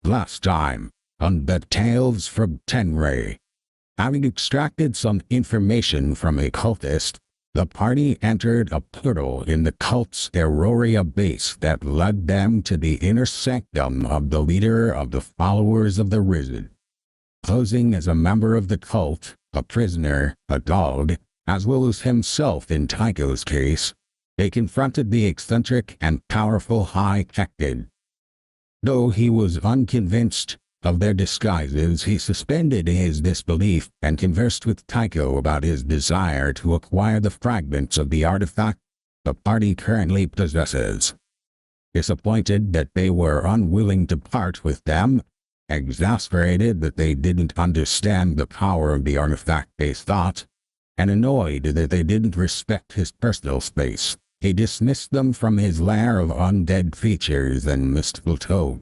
Last time, on the Tales from Tenrei, having extracted some information from a cultist, the party entered a portal in the cult's Aurora base that led them to the inner sanctum of the leader of the followers of the Risen. Posing as a member of the cult, a prisoner, a dog, as well as himself in Tycho's case, they confronted the eccentric and powerful High Captain. Though he was unconvinced of their disguises, he suspended his disbelief and conversed with Tycho about his desire to acquire the fragments of the artifact the party currently possesses. Disappointed that they were unwilling to part with them, exasperated that they didn't understand the power of the artifact they thought, and annoyed that they didn't respect his personal space, he dismissed them from his lair of undead creatures and mystical toads.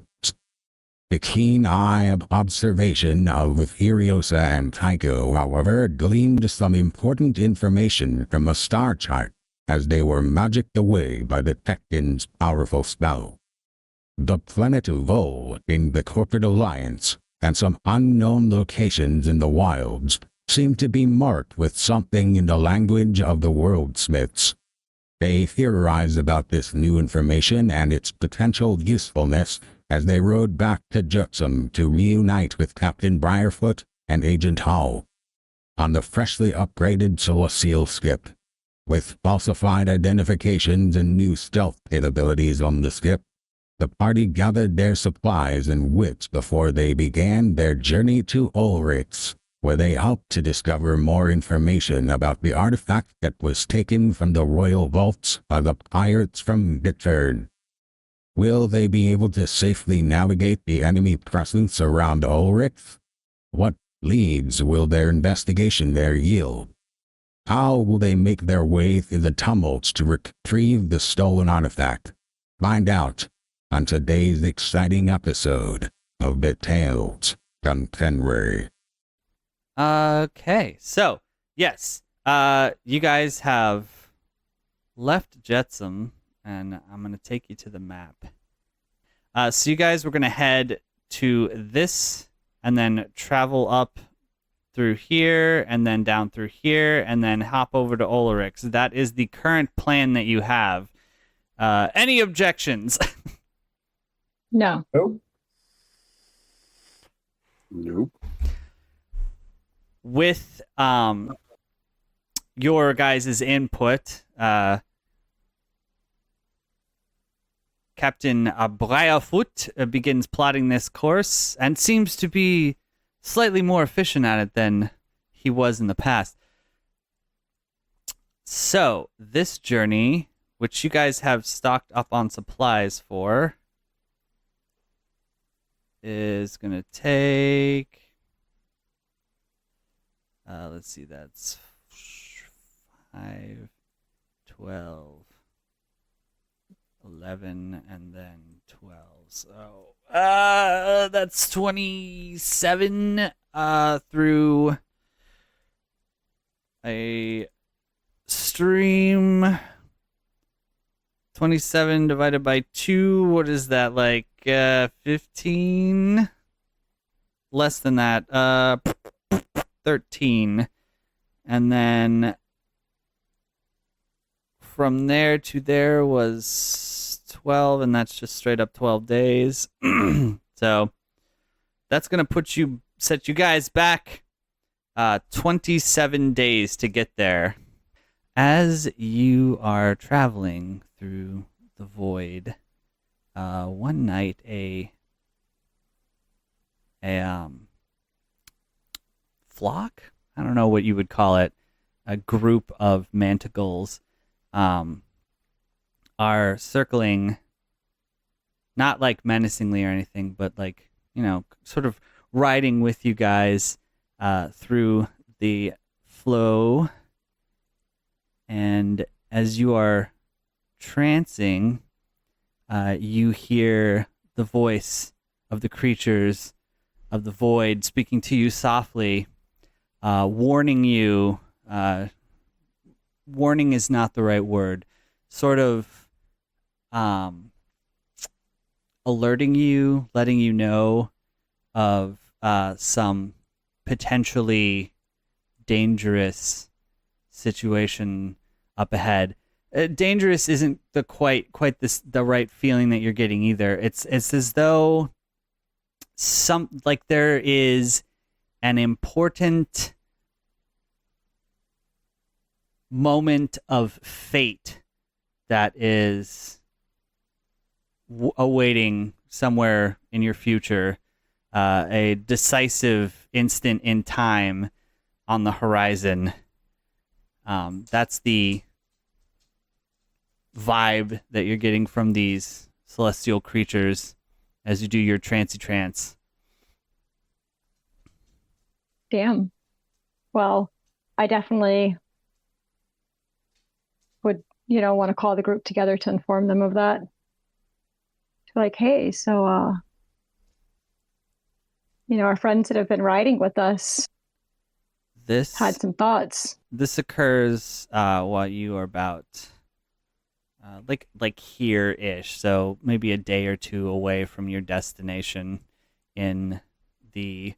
The keen eye of observation of Furiosa and Tycho, however, gleaned some important information from a star chart as they were magicked away by the Tekton's powerful spell. The planet Vol in the Corporate Alliance and some unknown locations in the wilds seemed to be marked with something in the language of the worldsmiths. They theorized about this new information and its potential usefulness as they rode back to Juxum to reunite with Captain Briarfoot and Agent Hall on the freshly upgraded Celestial Skip. With falsified identifications and new stealth capabilities on the skip, the party gathered their supplies and wits before they began their journey to Olorix, where they hoped to discover more information about the artifact that was taken from the royal vaults by the pirates from Gittern. Will they be able to safely navigate the enemy presence around Olorix? What leads will their investigation there yield? How will they make their way through the tumults to retrieve the stolen artifact? Find out on today's exciting episode of the Tales from Tenrei. Okay, so, yes, you guys have left Jetsam, and I'm going to take you to the map. So you guys were going to head to this, and then travel up through here, and then down through here, and then hop over to Olorix. That is the current plan that you have. Any objections? No. Nope. With your guys' input, Captain Briarfoot begins plotting this course and seems to be slightly more efficient at it than he was in the past. So, this journey, which you guys have stocked up on supplies for, is going to take... let's see, that's 5, 12, 11, and then 12. So, that's 27 through a stream. 27 divided by 2, what is that, like 15? Less than that. 13. And then from there to there was 12, and that's just straight up 12 days. So that's going to set you guys back 27 days to get there. As you are traveling through the void, one night a flock? I don't know what you would call it. A group of manticles are circling, not like menacingly or anything, but like, sort of riding with you guys through the flow. And as you are trancing, you hear the voice of the creatures of the void speaking to you softly, warning you. Warning is not the right word. Sort of alerting you, letting you know of some potentially dangerous situation up ahead. Dangerous isn't quite the right feeling that you're getting either. It's as though there is an important moment of fate that is awaiting somewhere in your future, a decisive instant in time on the horizon. That's the vibe that you're getting from these celestial creatures as you do your trancey trance. Damn. Well, I definitely would, want to call the group together to inform them of that. Like, hey, so, our friends that have been riding with us had some thoughts. This occurs while you are about like here-ish, so maybe a day or two away from your destination in the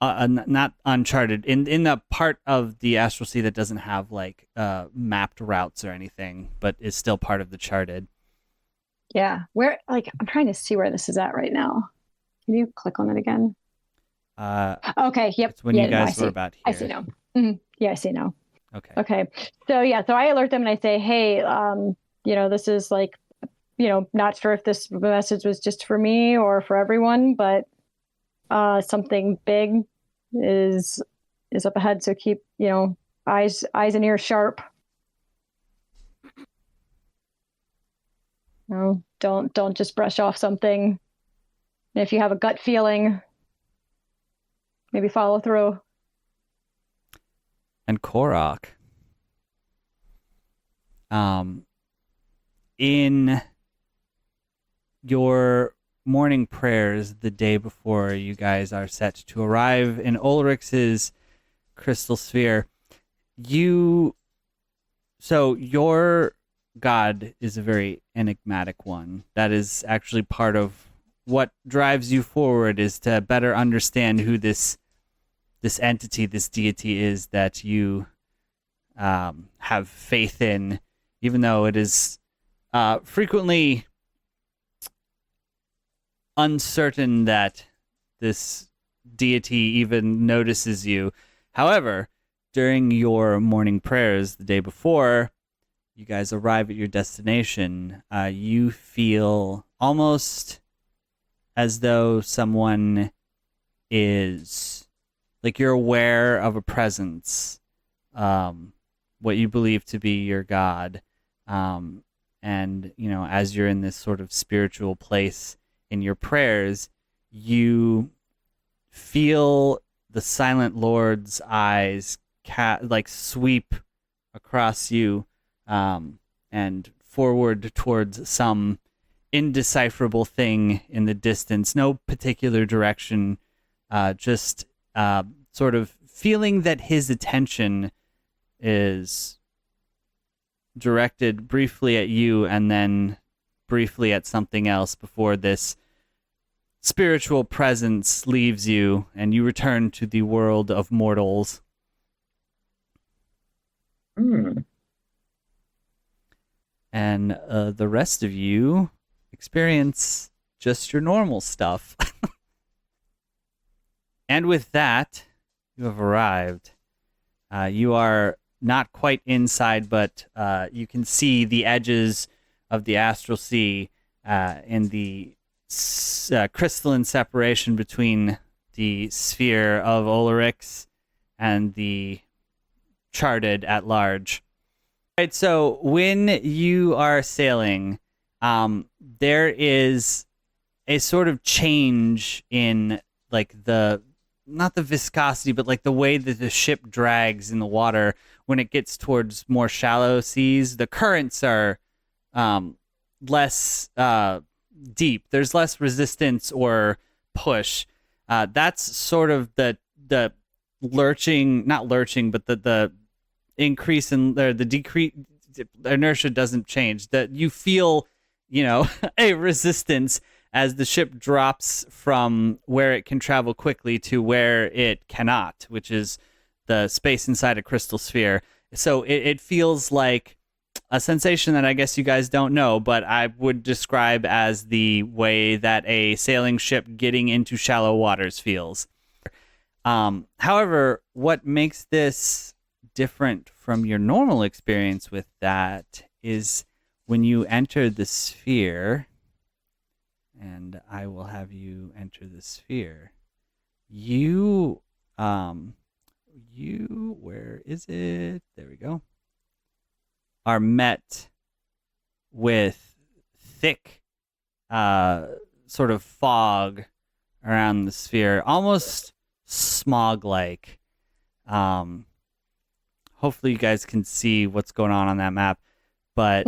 not uncharted, in the part of the astral sea that doesn't have like mapped routes or anything, but is still part of the charted. Yeah, where, like, I'm trying to see where this is at right now. Can you click on it again? Okay, yep. It's when you guys were about here. I see now. Mm-hmm. Yeah, I see now. Okay. So I alert them and I say, hey, this is like, not sure if this message was just for me or for everyone, but something big is up ahead. So keep, eyes and ears sharp. No, don't just brush off something. And if you have a gut feeling, maybe follow through. And Korok, in your morning prayers the day before you guys are set to arrive in Olorix's crystal sphere, your god is a very enigmatic one. That is actually part of what drives you forward, is to better understand who this entity, this deity is that you have faith in, even though it is frequently uncertain that this deity even notices you. However, during your morning prayers the day before you guys arrive at your destination, you feel almost as though someone is, like, you're aware of a presence, what you believe to be your god. And, as you're in this sort of spiritual place in your prayers, you feel the Silent Lord's eyes sweep across you, and forward towards some indecipherable thing in the distance. No particular direction, just sort of feeling that his attention is directed briefly at you and then briefly at something else before this spiritual presence leaves you and you return to the world of mortals. And the rest of you experience just your normal stuff. And with that, you have arrived. You are not quite inside, but you can see the edges of the astral sea in the crystalline separation between the sphere of Olorix and the charted at large. Right, so when you are sailing, there is a sort of change in, like, not the viscosity, but like the way that the ship drags in the water when it gets towards more shallow seas. The currents are less deep. There's less resistance or push. That's sort of the lurching, not lurching, but the increase in the decrease. The inertia doesn't change. That you feel, a resistance as the ship drops from where it can travel quickly to where it cannot, which is the space inside a crystal sphere. So it feels like a sensation that I guess you guys don't know, but I would describe as the way that a sailing ship getting into shallow waters feels. However, what makes this different from your normal experience with that is when you enter the sphere, and I will have you enter the sphere, where is it? There we go. Are met with thick sort of fog around the sphere, almost smog-like. Hopefully you guys can see what's going on that map, but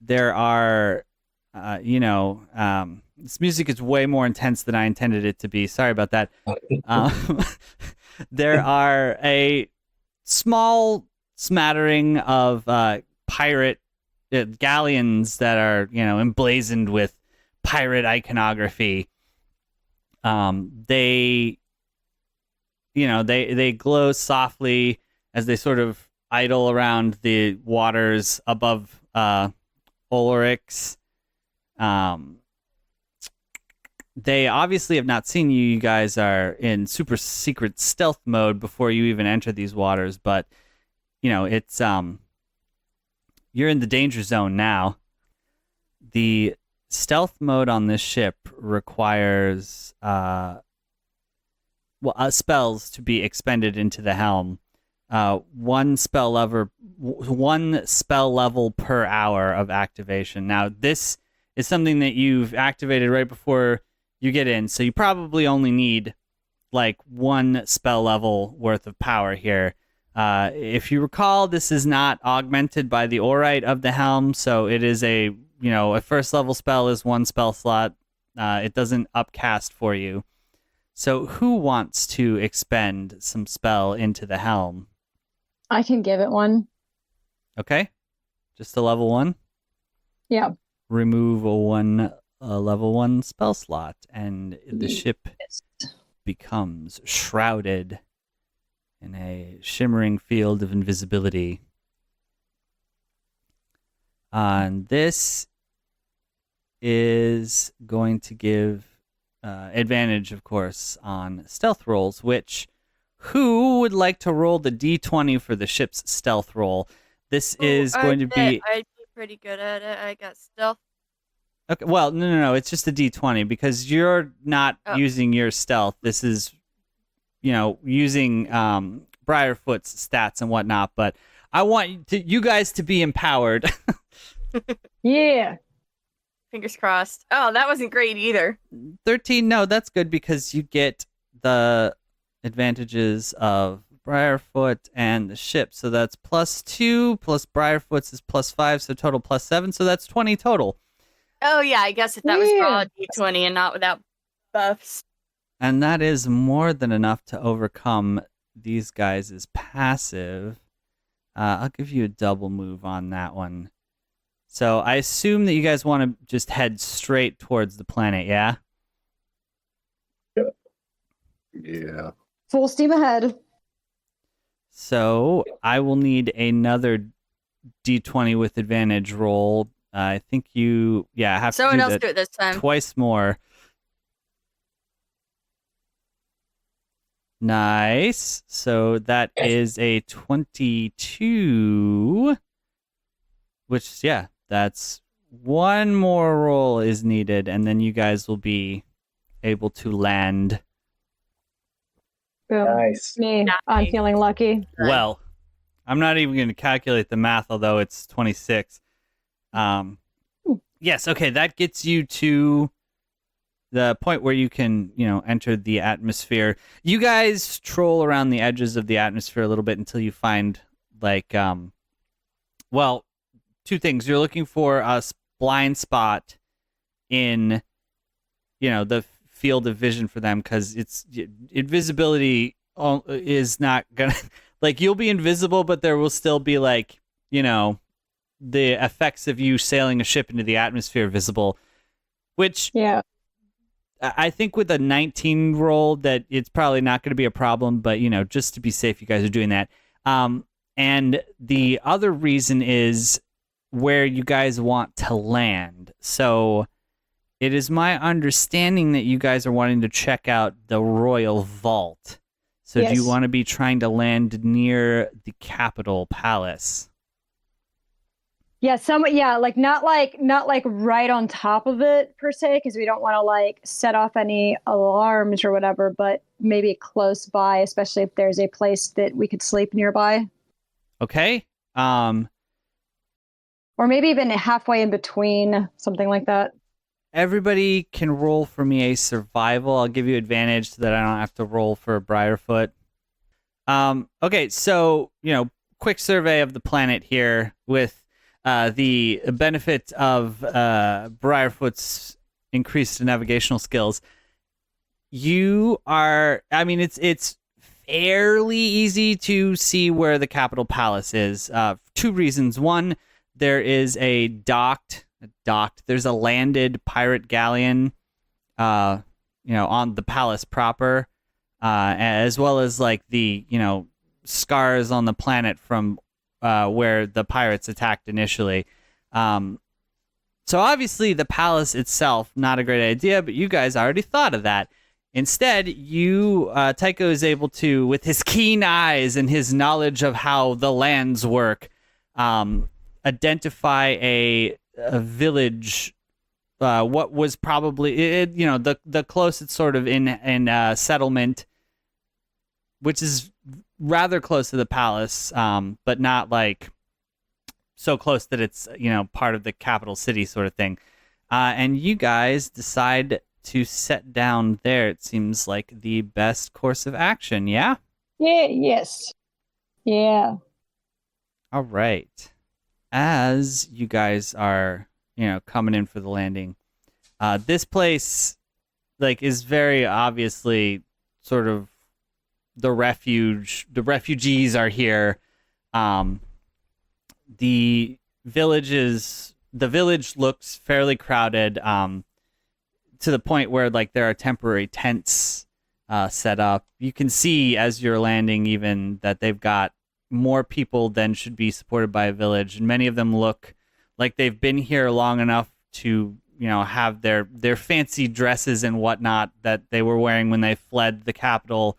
there are, this music is way more intense than I intended it to be. Sorry about that. There are a small smattering of pirate galleons that are, emblazoned with pirate iconography. They glow softly as they sort of idle around the waters above Olorix. They obviously have not seen you. You guys are in super secret stealth mode before you even enter these waters, but it's you're in the danger zone now. The stealth mode on this ship requires spells to be expended into the helm. One spell level per hour of activation. Now, this is something that you've activated right before you get in, so you probably only need like one spell level worth of power here. If you recall, this is not augmented by the Aurite of the helm, so it is a first level spell is one spell slot. It doesn't upcast for you. So who wants to expend some spell into the helm? I can give it one. Okay. Just a level 1? Yeah. Remove a level 1 spell slot, and the ship becomes shrouded in a shimmering field of invisibility. And this is going to give advantage, of course, on stealth rolls, which who would like to roll the d20 for the ship's stealth roll? This is going to be... I'd be pretty good at it. I got stealth. Okay, well, no. It's just a d20 because you're not using your stealth. This is, using Briarfoot's stats and whatnot, but I want you guys to be empowered. Yeah. Fingers crossed. Oh, that wasn't great either. 13, no, that's good because you get the advantages of Briarfoot and the ship. So that's +2 plus Briarfoot's is +5, so total +7. So that's 20 total. Oh, yeah, I guess if that was raw d20 and not without buffs. And that is more than enough to overcome these guys' passive. I'll give you a double move on that one. So I assume that you guys want to just head straight towards the planet, yeah? Yeah. Full steam ahead. So I will need another d20 with advantage roll. I think you, have Someone to else do it this time. Twice more. Nice. So that is a 22. Which, that's one more roll is needed, and then you guys will be able to land. Boom. Nice. Me. Nice. I'm feeling lucky. Well, I'm not even going to calculate the math, although it's 26. Yes, okay, that gets you to the point where you can, enter the atmosphere. You guys troll around the edges of the atmosphere a little bit until you find, two things. You're looking for a blind spot in, the field of vision for them, because it's invisibility is not gonna you'll be invisible, but there will still be the effects of you sailing a ship into the atmosphere visible, which I think with a 19 roll that it's probably not going to be a problem, but just to be safe, you guys are doing that. And the other reason is where you guys want to land. So it is my understanding that you guys are wanting to check out the Royal Vault. So Yes. do you want to be trying to land near the Capitol Palace? Yeah, not like right on top of it per se, because we don't want to like set off any alarms or whatever, but maybe close by, especially if there's a place that we could sleep nearby. Okay. Or maybe even halfway in between, something like that. Everybody can roll for me a survival. I'll give you advantage so that I don't have to roll for Briarfoot. Okay, so, quick survey of the planet here with the benefit of Briarfoot's increased navigational skills. It's fairly easy to see where the Capitol Palace is. Two reasons. One, there is there's a landed pirate galleon, on the palace proper, as well as like the, scars on the planet from where the pirates attacked initially. So obviously the palace itself, not a great idea, but you guys already thought of that. Instead, Tycho is able to, with his keen eyes and his knowledge of how the lands work, identify a village, what was probably the closest sort of in settlement, which is rather close to the palace, but not like so close that it's part of the capital city sort of thing. And you guys decide to set down there. It seems like the best course of action. Yeah. Yeah. Yes. Yeah. All right. As you guys are, coming in for the landing, this place, like, is very obviously sort of the refuge. The refugees are here. The village looks fairly crowded, to the point where like there are temporary tents set up. You can see as you're landing even that they've got more people than should be supported by a village, and many of them look like they've been here long enough to have their fancy dresses and whatnot that they were wearing when they fled the capital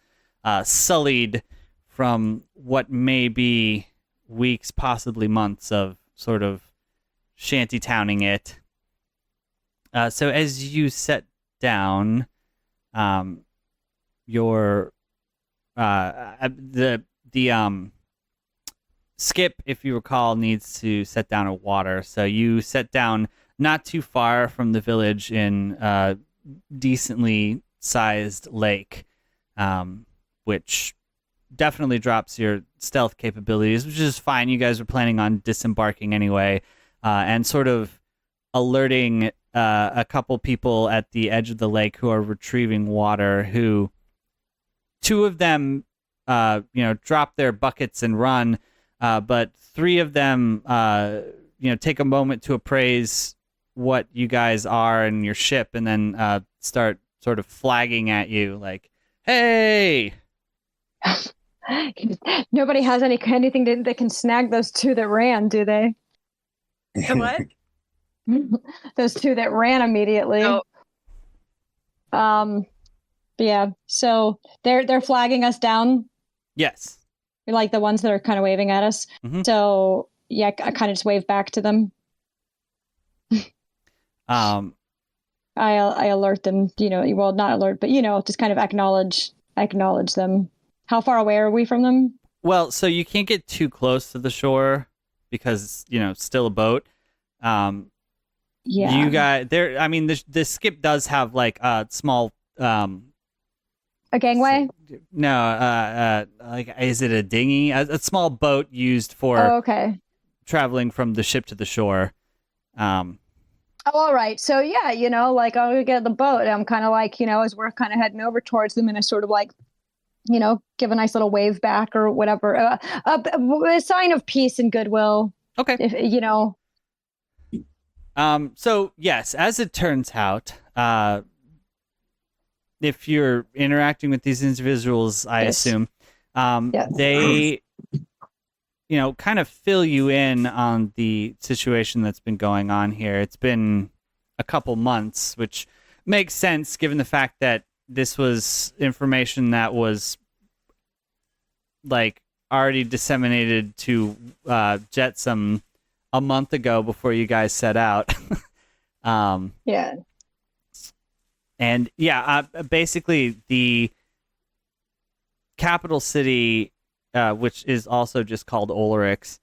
sullied from what may be weeks, possibly months of sort of shantytowning it. So as you set down, your the Skip, if you recall, needs to set down a water. So you set down not too far from the village in a decently sized lake, which definitely drops your stealth capabilities, which is fine. You guys were planning on disembarking anyway, and sort of alerting a couple people at the edge of the lake who are retrieving water, who two of them drop their buckets and run, but three of them take a moment to appraise what you guys are and your ship, and then start sort of flagging at you like, hey. Nobody has anything that can snag those two that ran, do they? What? Those two that ran immediately. No. Yeah. So they're flagging us down. Yes. Like the ones that are kind of waving at us. Mm-hmm. So yeah, I kind of just wave back to them. I alert them. Well, not alert, but just kind of acknowledge them. How far away are we from them? Well, so you can't get too close to the shore because still a boat. Yeah. You guys, there. I mean, the skip does have like a small. A gangway? No, like, is it a dinghy? A small boat used for okay. traveling from the ship to the shore. Oh, all right. So yeah, like I'll get the boat. And I'm kind of like, as we're kind of heading over towards them, and I sort of like, give a nice little wave back or whatever, a sign of peace and goodwill. Okay. If So yes, as it turns out, if you're interacting with these individuals, I Yes. assume, Yes. they, kind of fill you in on the situation that's been going on here. It's been a couple months, which makes sense given the fact that this was information that was like already disseminated to Jetsam a month ago before you guys set out. Yeah. And basically the capital city, which is also just called Olorix,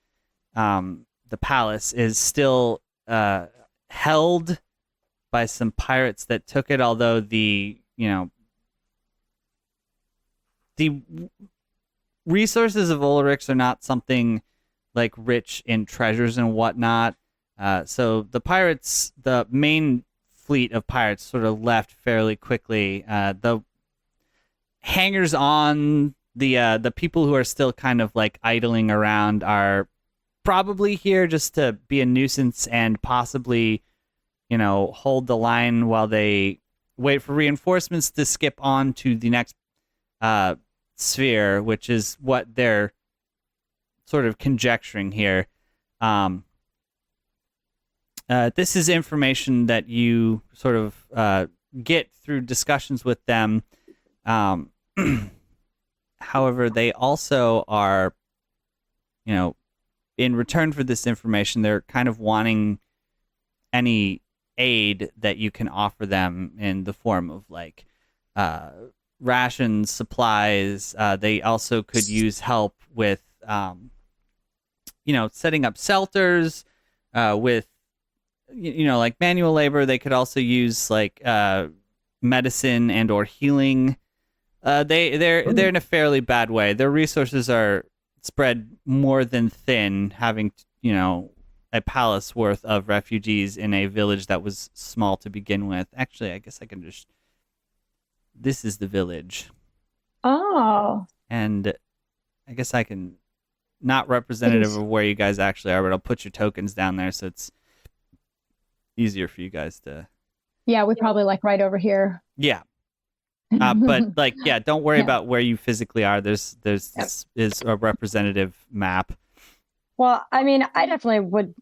the palace, is still held by some pirates that took it, although the resources of Olorix are not something like rich in treasures and whatnot. So the pirates, the main fleet of pirates, sort of left fairly quickly. The hangers on, the people who are still kind of like idling around are probably here just to be a nuisance and possibly, hold the line while they wait for reinforcements to skip on to the next sphere, which is what they're sort of conjecturing here. This is information that you sort of get through discussions with them. However, they also are, in return for this information, they're kind of wanting any aid that you can offer them in the form of like rations, supplies. They also could use help with, setting up shelters, with, like manual labor. They could also use like medicine and or healing. They're in a fairly bad way. Their resources are spread more than thin, having a palace worth of refugees in a village that was small to begin with. Actually, I guess I can just. This is the village. Oh. And I guess I can, not representative of where you guys actually are, but I'll put your tokens down there so it's easier for you guys to. Yeah, we probably like right over here. Yeah. But like, yeah, don't worry about where you physically are. There's this is a representative map. Well, I mean, I definitely would,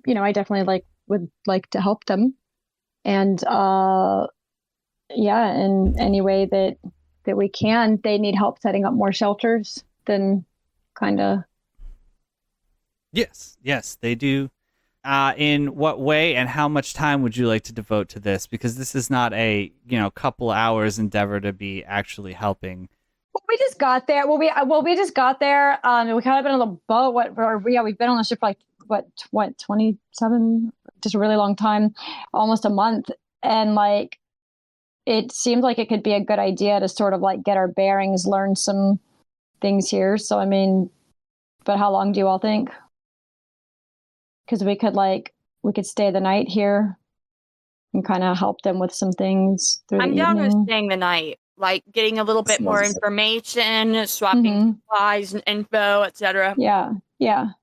would like to help them. And in any way that we can. They need help setting up more shelters, then kind of. Yes, they do. In what way and how much time would you like to devote to this? Because this is not a couple hours endeavor to be actually helping. Well, we just got there. We just got there. We kind of been on the boat. We've been on the ship for like what 27, just a really long time, almost a month, and like it seemed like it could be a good idea to sort of like get our bearings, learn some things here. So I mean, but how long do you all think? Because we could stay the night here and kind of help them with some things through the I'm down with evening. staying the night, like getting a little bit more information, swapping supplies and info, etc. Yeah. And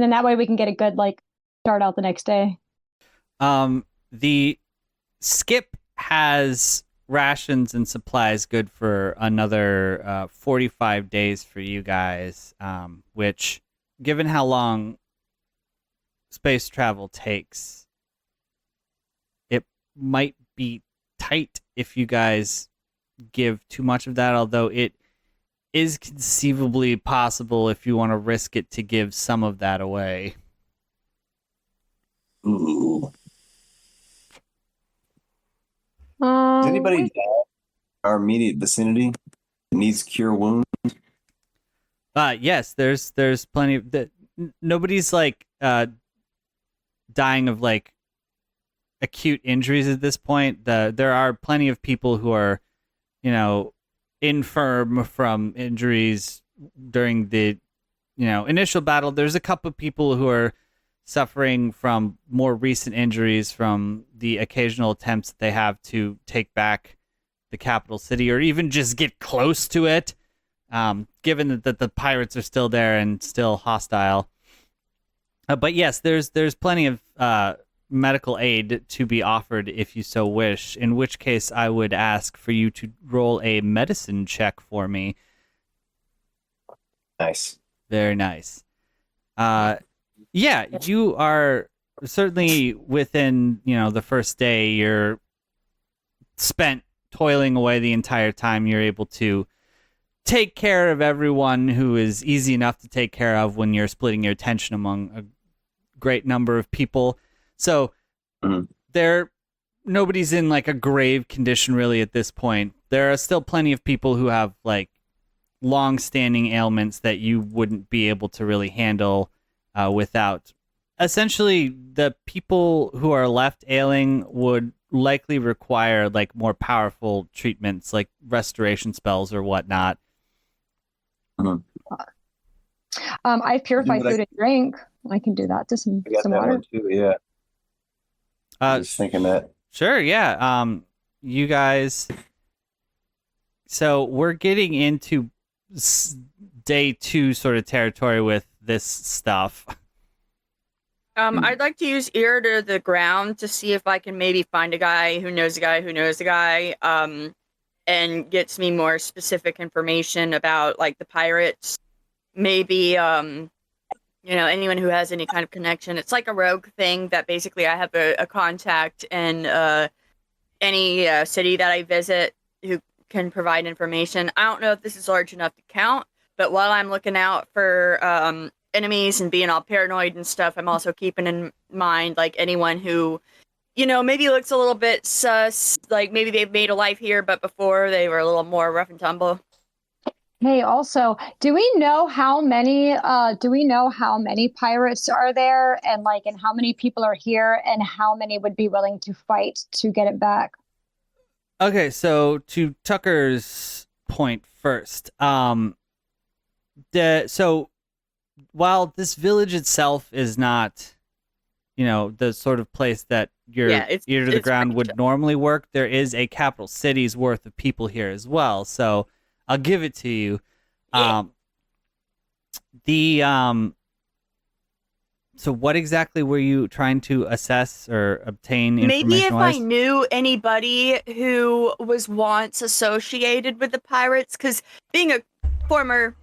then that way we can get a good start out the next day. The skip has rations and supplies good for another 45 days for you guys, which, given how long space travel takes, it might be tight if you guys give too much of that, although it is conceivably possible if you want to risk it to give some of that away. Ooh. Does anybody in our immediate vicinity that needs cure wounds? Yes, there's plenty of that. Nobody's dying of acute injuries at this point. There are plenty of people who are, infirm from injuries during the, initial battle. There's a couple of people who are suffering from more recent injuries from the occasional attempts that they have to take back the capital city or even just get close to it, given that the pirates are still there and still hostile. But yes, there's plenty of medical aid to be offered if you so wish, in which case I would ask for you to roll a medicine check for me. Nice. Very nice. Yeah, you are certainly within, the first day. You're spent toiling away the entire time. You're able to take care of everyone who is easy enough to take care of when you're splitting your attention among a great number of people. So nobody's in like a grave condition really at this point. There are still plenty of people who have like long-standing ailments that you wouldn't be able to really handle without. Essentially, the people who are left ailing would likely require like more powerful treatments, like restoration spells or whatnot. I've purified food and drink. I can do that to some water. One too, yeah. Just thinking that. Sure, yeah. You guys. So we're getting into day 2 sort of territory with this stuff. I'd like to use ear to the ground to see if I can maybe find a guy who knows a guy who knows a guy, and gets me more specific information about like the pirates. Maybe anyone who has any kind of connection. It's like a rogue thing that basically I have a contact in any city that I visit who can provide information. I don't know if this is large enough to count, but while I'm looking out for enemies and being all paranoid and stuff, I'm also keeping in mind like anyone who, maybe looks a little bit sus, like maybe they've made a life here, but before they were a little more rough and tumble. Hey, also, do we know how many pirates are there, and how many people are here, and how many would be willing to fight to get it back? Okay, so to Tucker's point first, so while this village itself is not, the sort of place that your ear to the ground would normally work, there is a capital city's worth of people here as well. So I'll give it to you. So what exactly were you trying to assess or obtain information? Maybe if I knew anybody who was once associated with the pirates, because being a former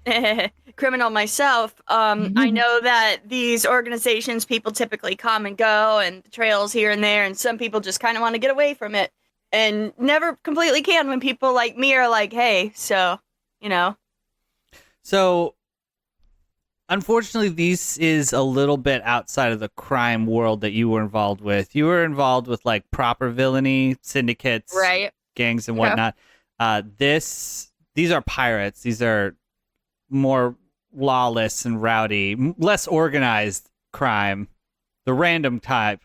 criminal myself, I know that these organizations, people typically come and go, and trails here and there, and some people just kind of want to get away from it, and never completely can when people like me are like, hey, so, So, unfortunately, this is a little bit outside of the crime world that you were involved with. You were involved with, like, proper villainy, syndicates, right, gangs, and whatnot. These are pirates. These are more lawless and rowdy, less organized crime, the random type.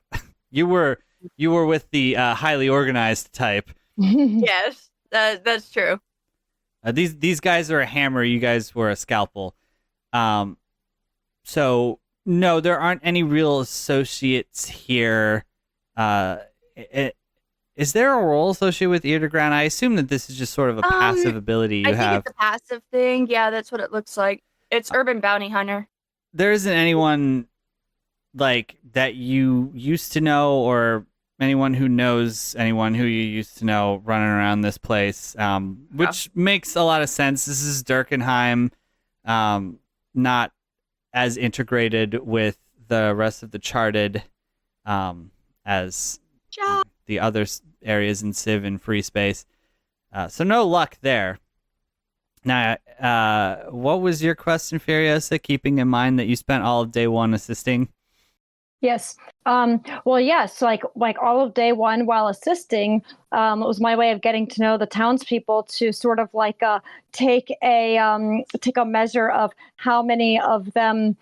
You were with the highly organized type. Yes, that's true. These guys are a hammer. You guys were a scalpel. So no, there aren't any real associates here. Is there a role associated with ear to ground? I assume that this is just sort of a passive ability you have. I think it's a passive thing. Yeah, that's what it looks like. It's urban bounty hunter. There isn't anyone like that you used to know, or anyone who knows anyone who you used to know running around this place, which makes a lot of sense. This is Durkenheim, not as integrated with the rest of the Charted as the other areas in Civ and Free Space. So no luck there. Now, what was your question, Furiosa, keeping in mind that you spent all of day 1 assisting? Yes. Well, yes. Like all of day 1 while assisting, it was my way of getting to know the townspeople to sort of take a measure of how many of them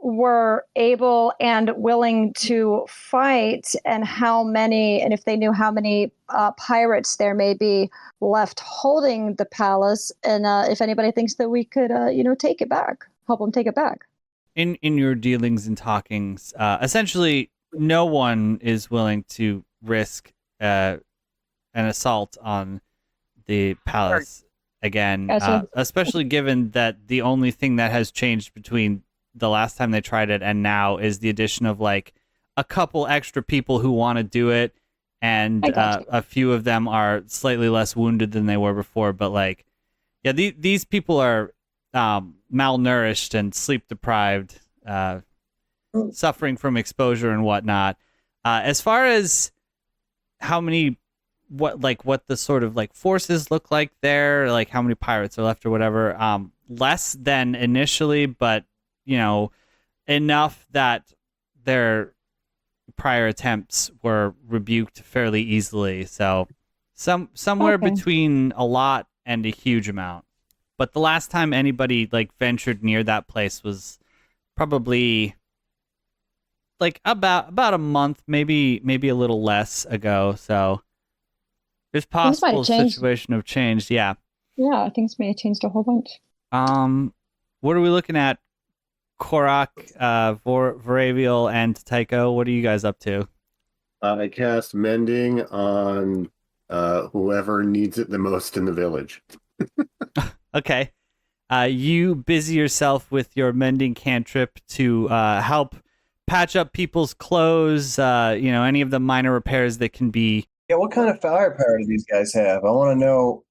were able and willing to fight, and if they knew how many pirates there may be left holding the palace, and if anybody thinks that we could, take it back, help them take it back. In your dealings and talkings, essentially, no one is willing to risk an assault on the palace again, especially given that the only thing that has changed between the last time they tried it and now is the addition of a couple extra people who want to do it, and I got you. a few of them are slightly less wounded than they were before. But like, yeah, these people are malnourished and sleep deprived, suffering from exposure and whatnot. As far as how many, what the sort of like forces look like there, like how many pirates are left or whatever, less than initially, but enough that their prior attempts were rebuked fairly easily. So somewhere Okay. between a lot and a huge amount. But the last time anybody like ventured near that place was probably like about a month, maybe a little less ago. So there's might have possible changed. situation have changed. Yeah. Yeah, things may have changed a whole bunch. What are we looking at? Korak, Varaviel, and Tycho. What are you guys up to? I cast Mending on whoever needs it the most in the village. Okay. You busy yourself with your mending cantrip to help patch up people's clothes, any of the minor repairs that can be. Yeah, what kind of firepower do these guys have? I want to know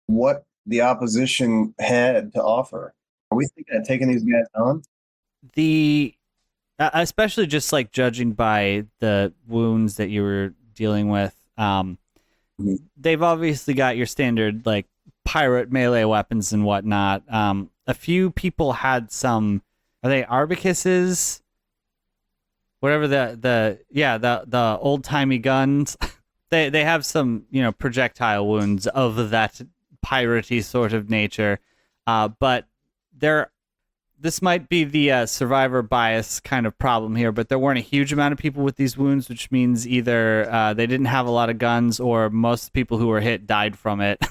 what the opposition had to offer. Are we thinking of taking these guys on? Especially just like judging by the wounds that you were dealing with, they've obviously got your standard like pirate melee weapons and whatnot. A few people had some, are they arbacuses? Whatever the old timey guns. They have some projectile wounds of that piratey sort of nature, but this might be the survivor bias kind of problem here, but there weren't a huge amount of people with these wounds, which means either they didn't have a lot of guns or most people who were hit died from it.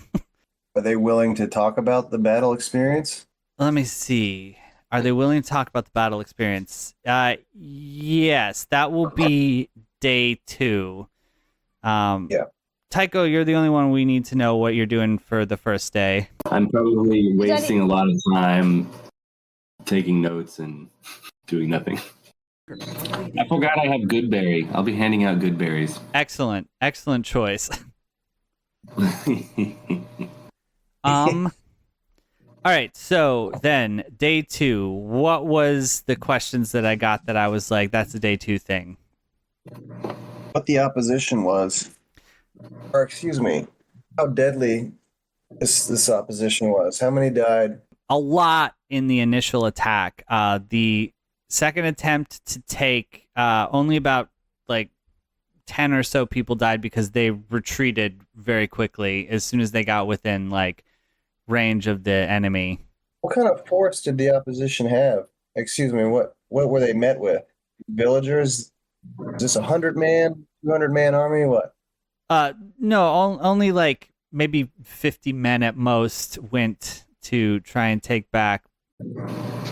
Are they willing to talk about the battle experience? Let me see. Are they willing to talk about the battle experience? Yes, that will be day 2. Yeah. Tycho, you're the only one we need to know what you're doing for the first day. I'm probably wasting a lot of time taking notes and doing nothing. I forgot I have Goodberry. I'll be handing out Goodberries. Excellent choice. All right, so then day 2, what was the questions that I got that I was like, that's a day 2 thing? What the opposition was, or excuse me, how deadly this opposition was. How many died? A lot in the initial attack. The second attempt to take, only about like 10 or so people died because they retreated very quickly as soon as they got within like range of the enemy. What kind of force did the opposition have? Excuse me, what were they met with? Villagers? Is this 100-man, 200-man army? What? No, only like maybe 50 men at most went to try and take back.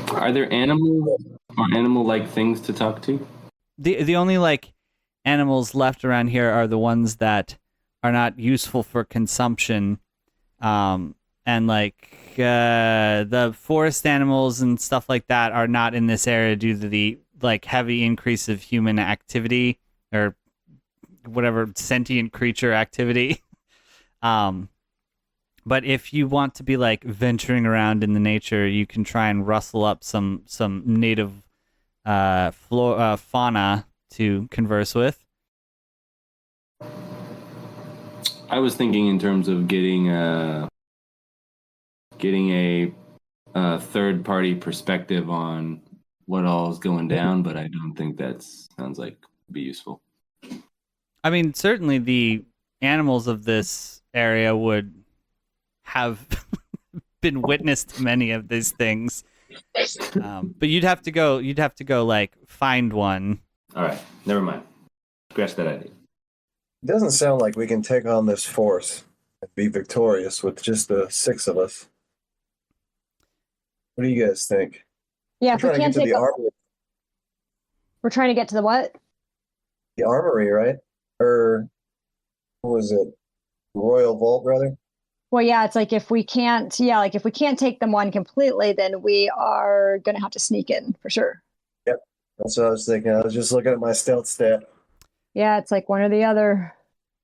Are there animal-like things to talk to? The only like animals left around here are the ones that are not useful for consumption, and like the forest animals and stuff like that are not in this area due to the like heavy increase of human activity or whatever sentient creature activity. But if you want to be like venturing around in the nature, you can try and rustle up some native fauna to converse with. I was thinking in terms of getting a third-party perspective on what all is going down, but I don't think that sounds like it'd be useful. I mean, certainly the animals of this area would have been witness to many of these things, but you'd have to go like find one. All right, never mind. Scratch that idea. It doesn't sound like we can take on this force and be victorious with just the 6 of us. What do you guys think? Yeah, We're if we trying to can't get to take the a- armory. We're trying to get to the what? The armory, right? Or what was it? Royal Vault, rather? Well, yeah, it's like if we can't take them on completely, then we are going to have to sneak in for sure. Yep. That's what I was thinking. I was just looking at my stealth stat. Yeah, it's like one or the other.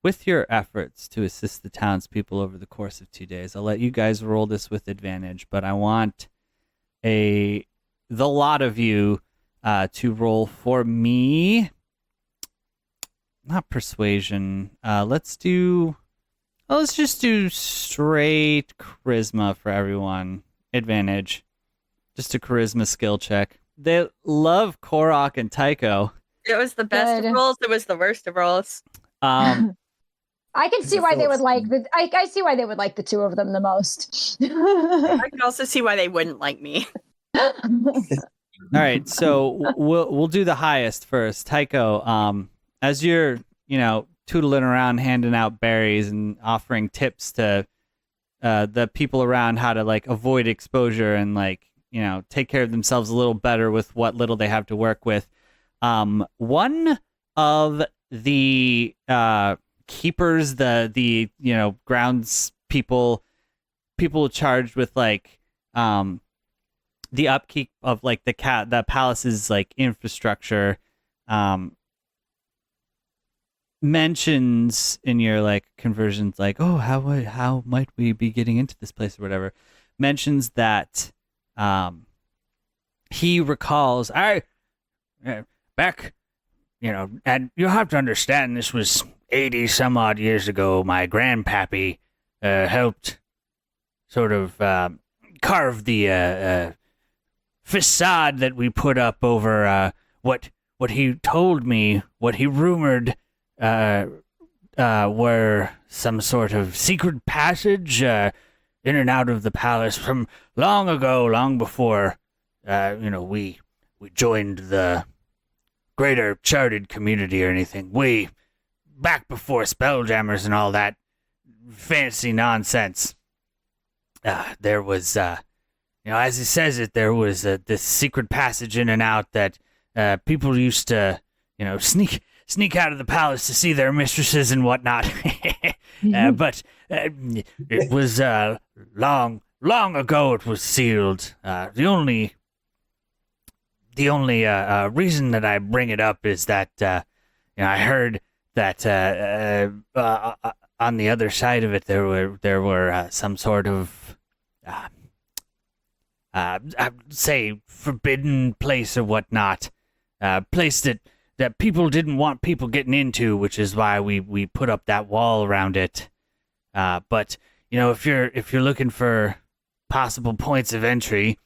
With your efforts to assist the townspeople over the course of 2 days, I'll let you guys roll this with advantage, but I want the lot of you to roll for me. Not persuasion. Let's just do straight charisma for everyone. Advantage. Just a charisma skill check. They love Korok and Tycho. It was the best Good. of rolls. It was the worst of rolls. I can see why they would like the. I see why they would like the two of them the most. I can also see why they wouldn't like me. All right, so we'll do the highest first. Tycho, as you're, tootling around handing out berries and offering tips to the people around how to like avoid exposure and like, take care of themselves a little better with what little they have to work with. One of the keepers, the grounds people charged with like the upkeep of like the palace's like infrastructure, mentions in your like conversions like, oh, how might we be getting into this place or whatever, mentions that he recalls back, and you have to understand this was 80 some odd years ago. My grandpappy helped sort of carve the facade that we put up over what he told me, what he rumored were some sort of secret passage in and out of the palace from long ago, long before we joined the greater charted community or anything. Way back before Spelljammers and all that fancy nonsense. There was, as he says it, there was this secret passage in and out that people used to, sneak out of the palace to see their mistresses and whatnot. But it was long ago it was sealed. The only reason that I bring it up is that I heard that on the other side of it there were some sort of say forbidden place or whatnot, place that people didn't want people getting into, which is why we put up that wall around it. But if you're looking for possible points of entry,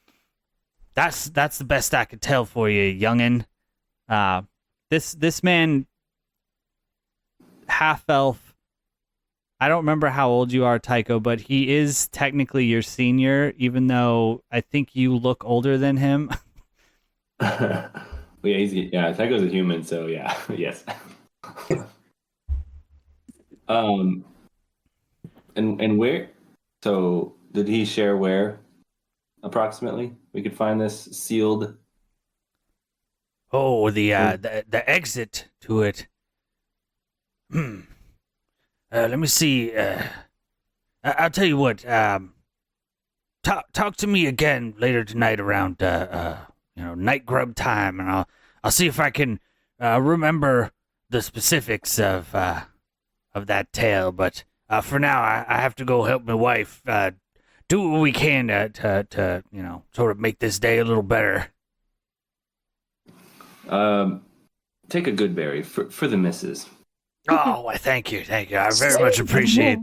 that's the best I could tell for you, youngin. This man, half elf. I don't remember how old you are, Tycho, but he is technically your senior, even though I think you look older than him. Yeah, Tycho's a human, so yeah, yes. And where? So did he share where approximately we could find this sealed? Oh, the exit to it. Let me see. I'll tell you what. Talk to me again later tonight around night grub time, and I'll see if I can remember the specifics of that tale. But for now, I have to go help my wife do what we can to sort of make this day a little better. Take a good berry for the missus. Oh, why, thank you. I very much appreciate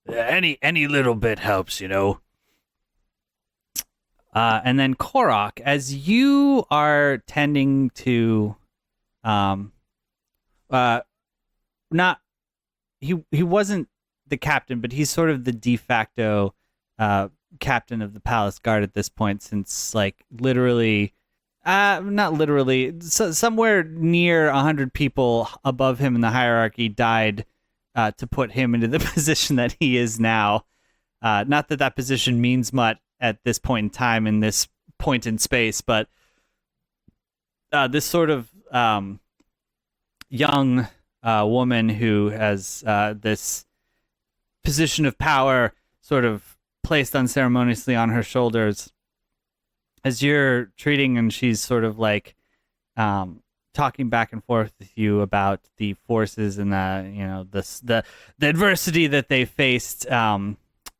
any little bit helps, And then Korok, as you are tending to, he wasn't the captain, but he's sort of the de facto captain of the palace guard at this point, since like literally. Not literally. Somewhere near 100 people above him in the hierarchy died to put him into the position that he is now. Not that position means much at this point in time, in this point in space, but this sort of young woman who has this position of power sort of placed unceremoniously on her shoulders, as you're treating, and she's sort of like talking back and forth with you about the forces and the adversity that they faced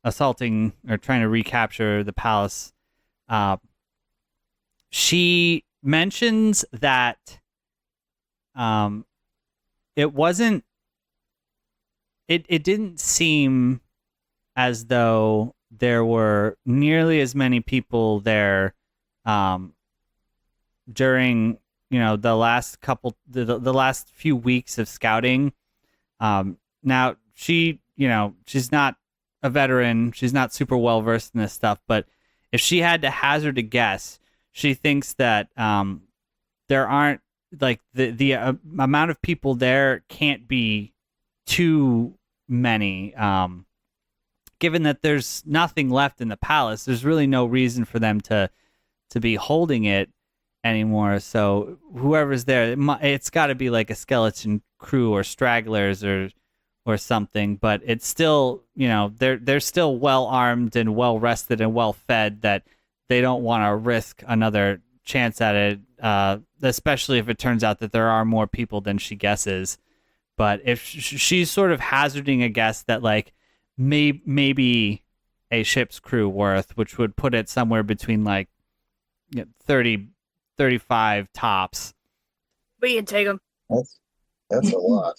assaulting or trying to recapture the palace. She mentions that it wasn't. It didn't seem as though there were nearly as many people there during the last few weeks of scouting. Now she's not a veteran, she's not super well versed in this stuff, but if she had to hazard a guess, she thinks that there aren't the amount of people there can't be too many. Given that there's nothing left in the palace, there's really no reason for them to be holding it anymore. So whoever's there, it's got to be like a skeleton crew or stragglers or something. But it's still, they're still well armed and well rested and well fed, that they don't want to risk another chance at it, especially if it turns out that there are more people than she guesses. But if she's sort of hazarding a guess that maybe a ship's crew worth, which would put it somewhere between 30, 35 tops. We can take them. That's a lot.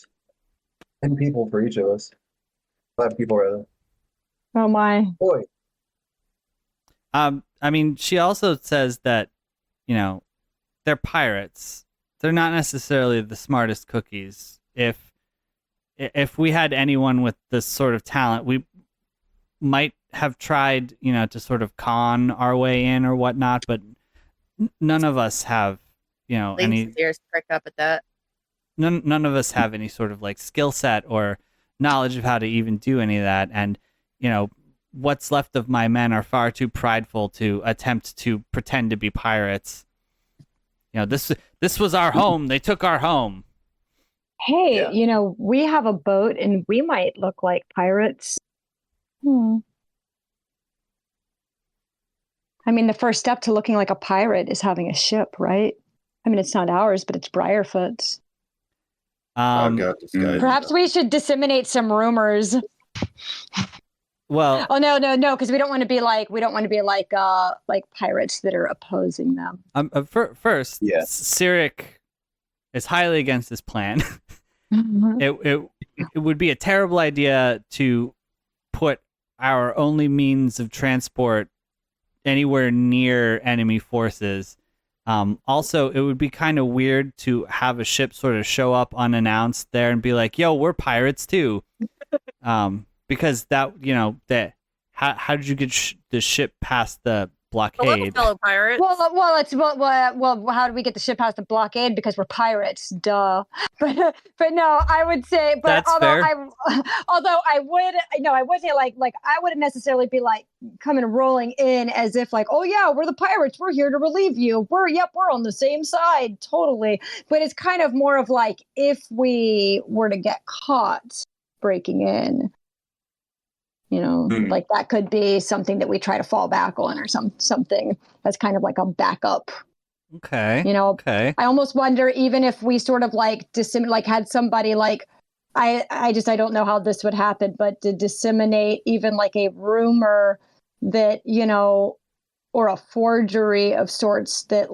10 people for each of us. 5 people rather. Oh my. Boy. I mean, she also says that, they're pirates. They're not necessarily the smartest cookies. If we had anyone with this sort of talent, we might have tried, to sort of con our way in or whatnot, but none of us have, any ears prick up at that. None of us have any sort of skill set or knowledge of how to even do any of that. And, what's left of my men are far too prideful to attempt to pretend to be pirates. This was our home. They took our home. Hey, Yeah. We have a boat and we might look like pirates. I mean, the first step to looking like a pirate is having a ship, right? I mean, it's not ours, but it's Briarfoot's. I've got this guy. Perhaps we should disseminate some rumors. Well, oh no, because we don't want to be like pirates that are opposing them. First, Yeah. Cyric is highly against this plan. It would be a terrible idea to put our only means of transport anywhere near enemy forces. Also, it would be kind of weird to have a ship sort of show up unannounced there and be like, "Yo, we're pirates too," because that how did you get the ship past the blockade? Fellow pirates. Well, how do we get the ship past the blockade? Because we're pirates, duh. But no, I would say. But That's fair. I would say I wouldn't necessarily be coming rolling in as if oh yeah, we're the pirates, we're here to relieve you. We're on the same side, totally. But it's kind of more of if we were to get caught breaking in. That could be something that we try to fall back on or something that's kind of like a backup. Okay. Okay. I almost wonder even if we sort of had somebody I don't know how this would happen, but to disseminate even a rumor that, or a forgery of sorts that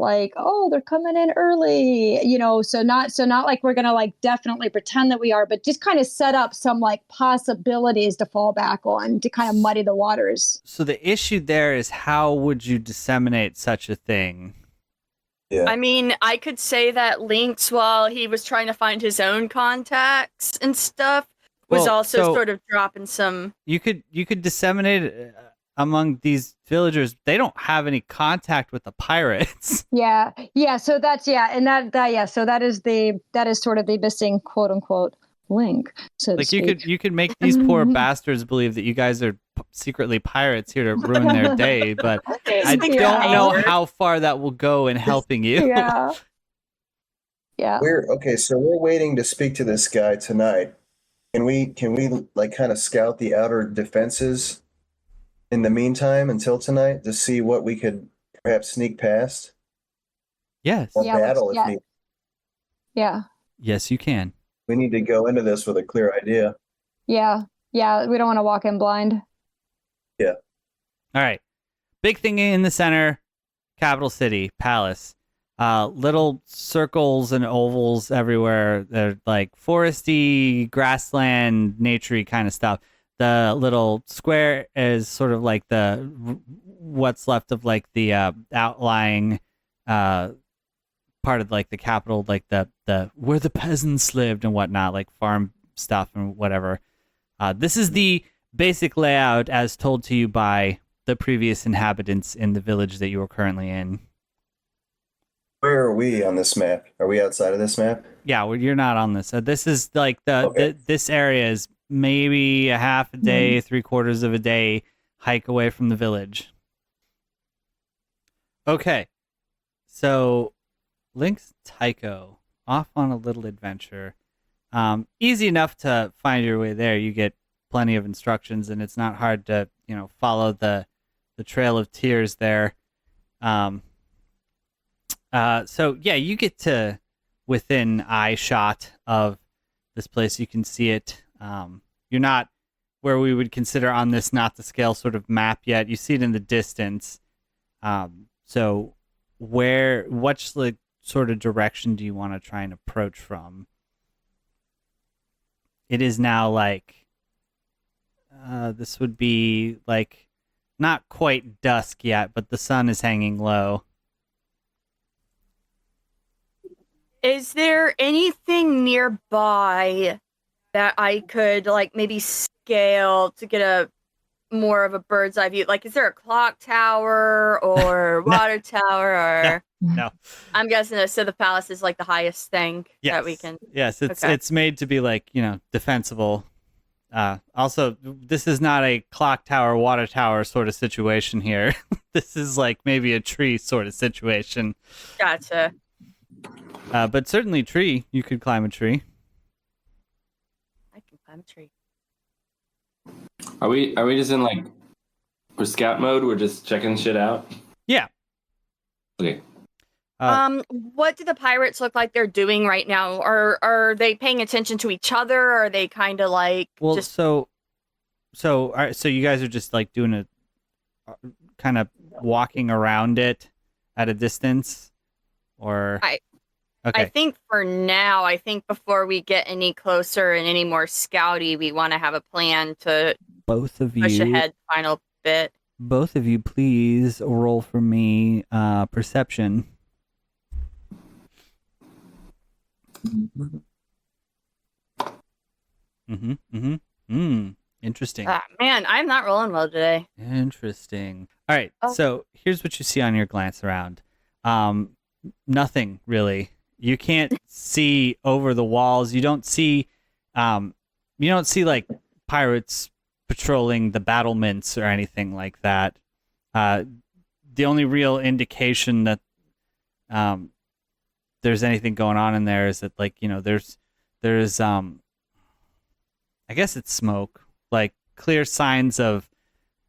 they're coming in early, so not we're going to definitely pretend that we are, but just kind of set up some possibilities to fall back on to kind of muddy the waters. So the issue there is, how would you disseminate such a thing? Yeah. I mean, I could say that Lynx, while he was trying to find his own contacts and stuff, was also sort of dropping some. You could disseminate it among these villagers. They don't have any contact with the pirates. Yeah. So that's so that is sort of the missing quote unquote link. So you could make these poor bastards believe that you guys are secretly pirates here to ruin their day, but I don't know how far that will go in helping you. Yeah. So we're waiting to speak to this guy tonight. Can we kind of scout the outer defenses in the meantime until tonight to see what we could perhaps sneak past? Yes. Or battle if need. Yeah. Yes, you can. We need to go into this with a clear idea. Yeah. Yeah. We don't want to walk in blind. Yeah. All right. Big thing in the center, capital city, palace. Little circles and ovals everywhere. They're like foresty, grassland, naturey kind of stuff. The little square is sort of like what's left of like the outlying part of like the capital, like the where the peasants lived and whatnot, like farm stuff and whatever. This is the basic layout as told to you by the previous inhabitants in the village that you are currently in. Where are we on this map? Are we outside of this map? Yeah, well, you're not on this. This is like this area is maybe a half a day, 3/4 of a day hike away from the village. Okay, so Link's Tycho off on a little adventure. Easy enough to find your way there. You get plenty of instructions, and it's not hard to follow the Trail of Tears there. So yeah, you get to within eye shot of this place. You can see it. You're not where we would consider on this not the scale sort of map yet. You see it in the distance. So what's the sort of direction do you want to try and approach from? It is now like this would be like not quite dusk yet, but the sun is hanging low. Is there anything nearby that I could like maybe scale to get a more of a bird's eye view? Like, is there a clock tower or water tower or? No. I'm guessing so. The palace is like the highest thing that we can. Yes, it's made to be like defensible. Also, this is not a clock tower, water tower sort of situation here. This is like maybe a tree sort of situation. Gotcha. But certainly tree. You could climb a tree. I can climb a tree. Are we just in like we're scout mode? We're just checking shit out? Yeah. Okay. What do the pirates look like they're doing right now? Are they paying attention to each other? Or are they kind of like just... so you guys are just like doing a kind of walking around it at a distance, or Okay. I think for now, before we get any closer and any more scouty, we want to have a plan to both of push you ahead final bit. Both of you, please roll for me perception. Interesting. Man, I'm not rolling well today. Interesting. All right. Oh. So here's what you see on your glance around. Nothing really. You can't see over the walls. You don't see like pirates patrolling the battlements or anything like that. The only real indication that there's anything going on in there is that there's I guess it's smoke, like clear signs of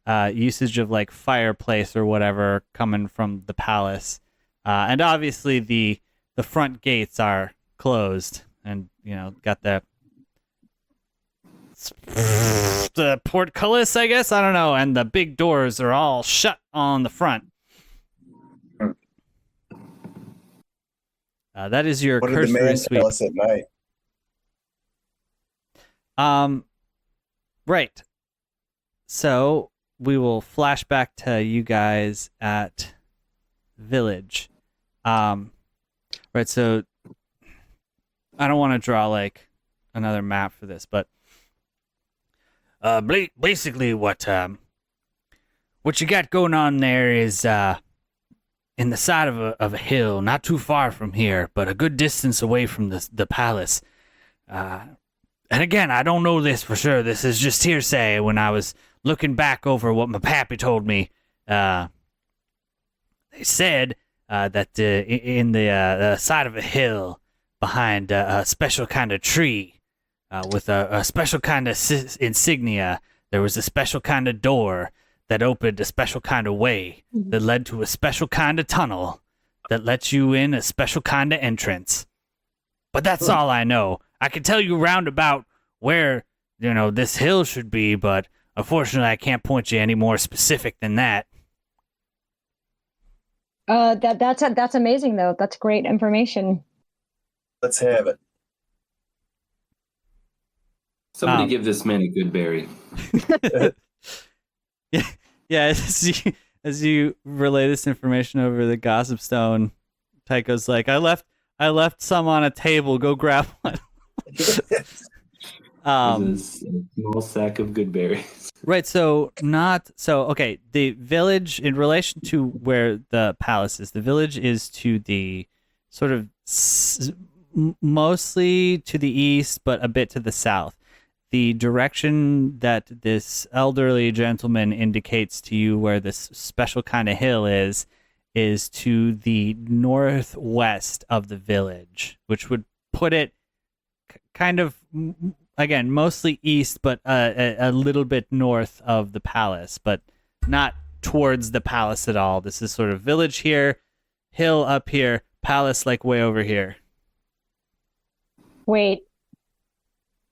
usage of like fireplace or whatever coming from the palace. And obviously the front gates are closed and got the portcullis, I guess, I don't know, and the big doors are all shut on the front. That is your What did the cursory man sweep. tell us at night? Right. So we will flash back to you guys at village. Right. So I don't want to draw like another map for this, but basically what you got going on there is in the side of a hill, not too far from here, but a good distance away from the palace. And again, I don't know this for sure. This is just hearsay. When I was looking back over what my pappy told me, they said that in the side of a hill behind a special kind of tree with a special kind of insignia, there was a special kind of door that opened a special kind of way that led to a special kind of tunnel that lets you in a special kind of entrance. But that's all I know. I can tell you roundabout where, this hill should be, but unfortunately I can't point you any more specific than that. That's amazing though. That's great information. Let's have it. Somebody give this man a good berry. Yeah. As you relay this information over the gossip stone, Tycho's like, I left some on a table. Go grab one. This is a small sack of good berries. Right. Okay. The village, in relation to where the palace is, the village is to the sort of mostly to the east, but a bit to the south. The direction that this elderly gentleman indicates to you where this special kind of hill is to the northwest of the village, which would put it kind of, again, mostly east, but a little bit north of the palace, but not towards the palace at all. This is sort of village here, hill up here, palace like way over here. Wait.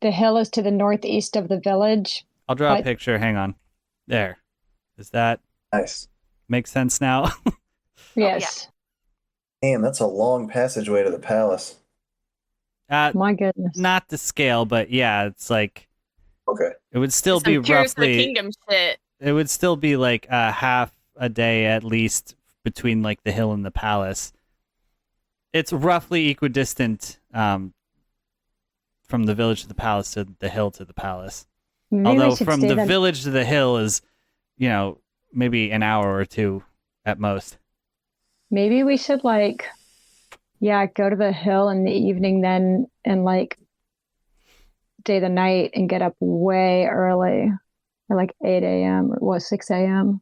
The hill is to the northeast of the village. I'll draw a picture. Hang on. There. Does that Nice. make sense now? Yes. Damn, that's a long passageway to the palace. My goodness. Not the scale, but yeah, it's like Okay. it would still be Some Tears of the roughly. Kingdom shit. It would still be like a half a day at least between like the hill and the palace. It's roughly equidistant from the village to the palace to the hill to the palace. Maybe Although we should from stay the the- village to the hill is, maybe an hour or two at most. Maybe we should go to the hill in the evening then and stay the night and get up way early, or 8 a.m. or 6 a.m.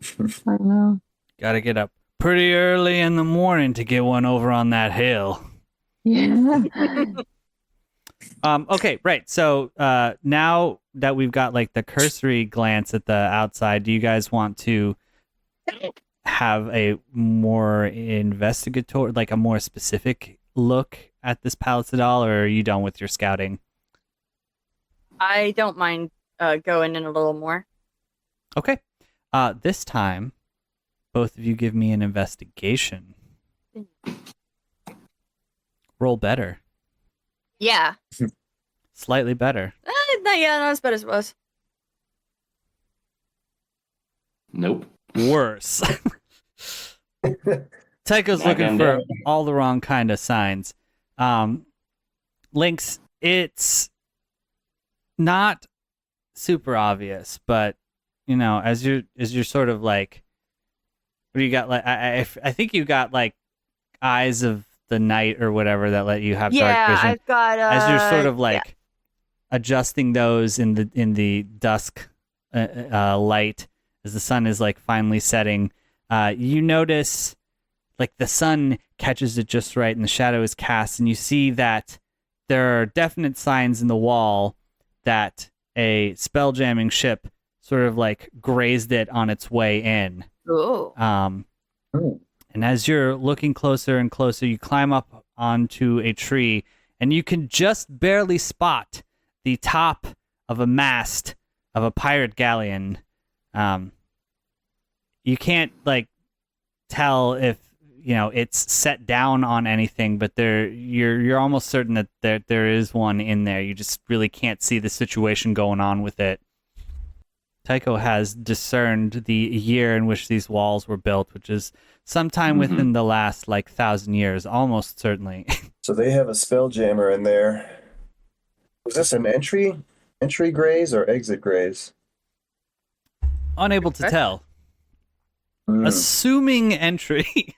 I don't know. Got to get up pretty early in the morning to get one over on that hill. Yeah. Okay, right. So now that we've got the cursory glance at the outside, do you guys want to have a more investigatory, a more specific look at this palace at all, or are you done with your scouting? I don't mind going in a little more. Okay. This time, both of you give me an investigation. Roll better. Yeah. Slightly better. Not as bad as it was. Nope. Worse. Tycho's Back looking on for deck. all the wrong kind of signs. Lynx, it's not super obvious, but as you're sort of what do you got? I think you got eyes of the night or whatever that let you have dark vision. I've got As you're sort of adjusting those in the dusk light as the sun is finally setting, you notice the sun catches it just right and the shadow is cast, and you see that there are definite signs in the wall that a spell jamming ship sort of grazed it on its way in. Ooh. And as you're looking closer and closer, you climb up onto a tree, and you can just barely spot the top of a mast of a pirate galleon. You can't tell if it's set down on anything, but you're almost certain that there is one in there. You just really can't see the situation going on with it. Tycho has discerned the year in which these walls were built, which is sometime within the last 1,000 years, almost certainly. So they have a spell jammer in there. Was this an entry graze or exit graze? Unable to tell. Assuming entry.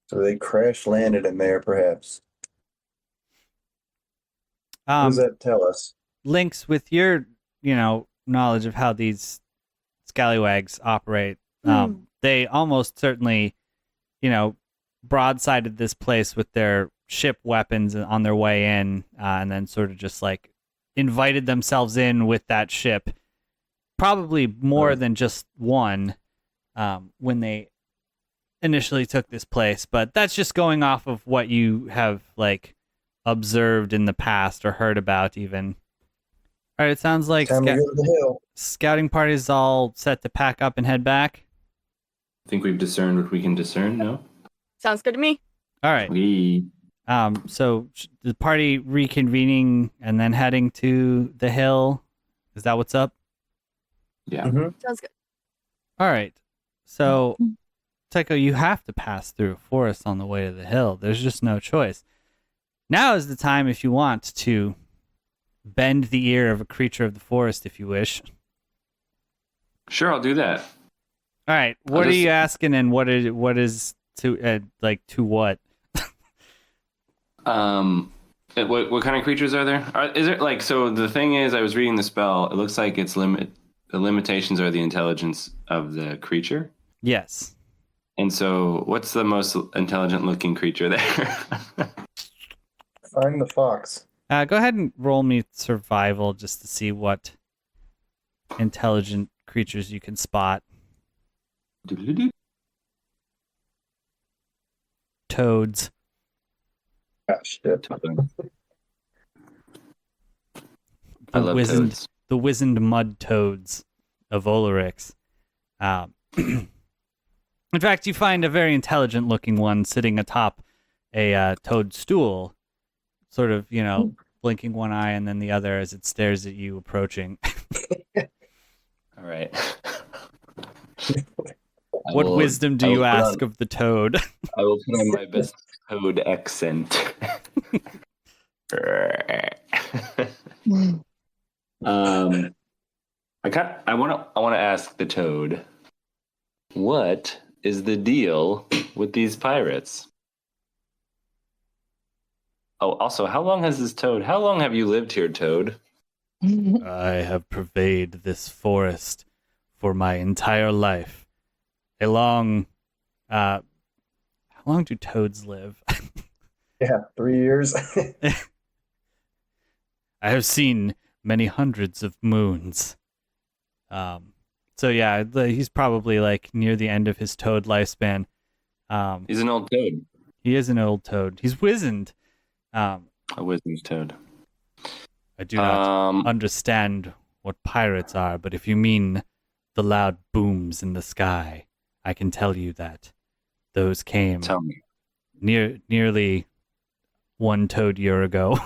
So they crash landed in there, perhaps. What does that tell us? Lynx, with your knowledge of how these scallywags operate, they almost certainly broadsided this place with their ship weapons on their way in, and then sort of just invited themselves in with that ship, probably more than just one, when they initially took this place, but that's just going off of what you have like observed in the past or heard about even. All right, it sounds like Time to go to the hill. scouting party is all set to pack up and head back. I think we've discerned what we can discern. No. Sounds good to me. All right. We. So the party reconvening and then heading to the hill. Is that what's up? Yeah. Sounds good. All right. So, Tycho, you have to pass through a forest on the way to the hill. There's just no choice. Now is the time if you want to bend the ear of a creature of the forest if you wish. Sure, I'll do that. All right. What are you asking and what is to to what? What kind of creatures are there? Is it like, so the thing is, I was reading the spell. It looks like the limitations are the intelligence of the creature. Yes. And so what's the most intelligent looking creature there? Find the fox. Go ahead and roll me survival just to see what intelligent creatures you can spot. Toads. Ah, shit. I love toads. The wizened mud toads of Olorix. In fact, you find a very intelligent looking one sitting atop a toadstool, sort of, blinking one eye and then the other as it stares at you approaching. All right. What wisdom do you ask of the toad? I will put on my best toad accent. I want to ask the toad, what is the deal with these pirates? Oh, also, how long have you lived here, Toad? I have pervaded this forest for my entire life. How long do toads live? Yeah, 3 years. I have seen many hundreds of moons. So yeah, he's probably like near the end of his toad lifespan. He's an old toad. He is an old toad. He's wizened. A wizened toad. I do not understand what pirates are, but if you mean the loud booms in the sky, I can tell you that those came Tell me. nearly one toad year ago.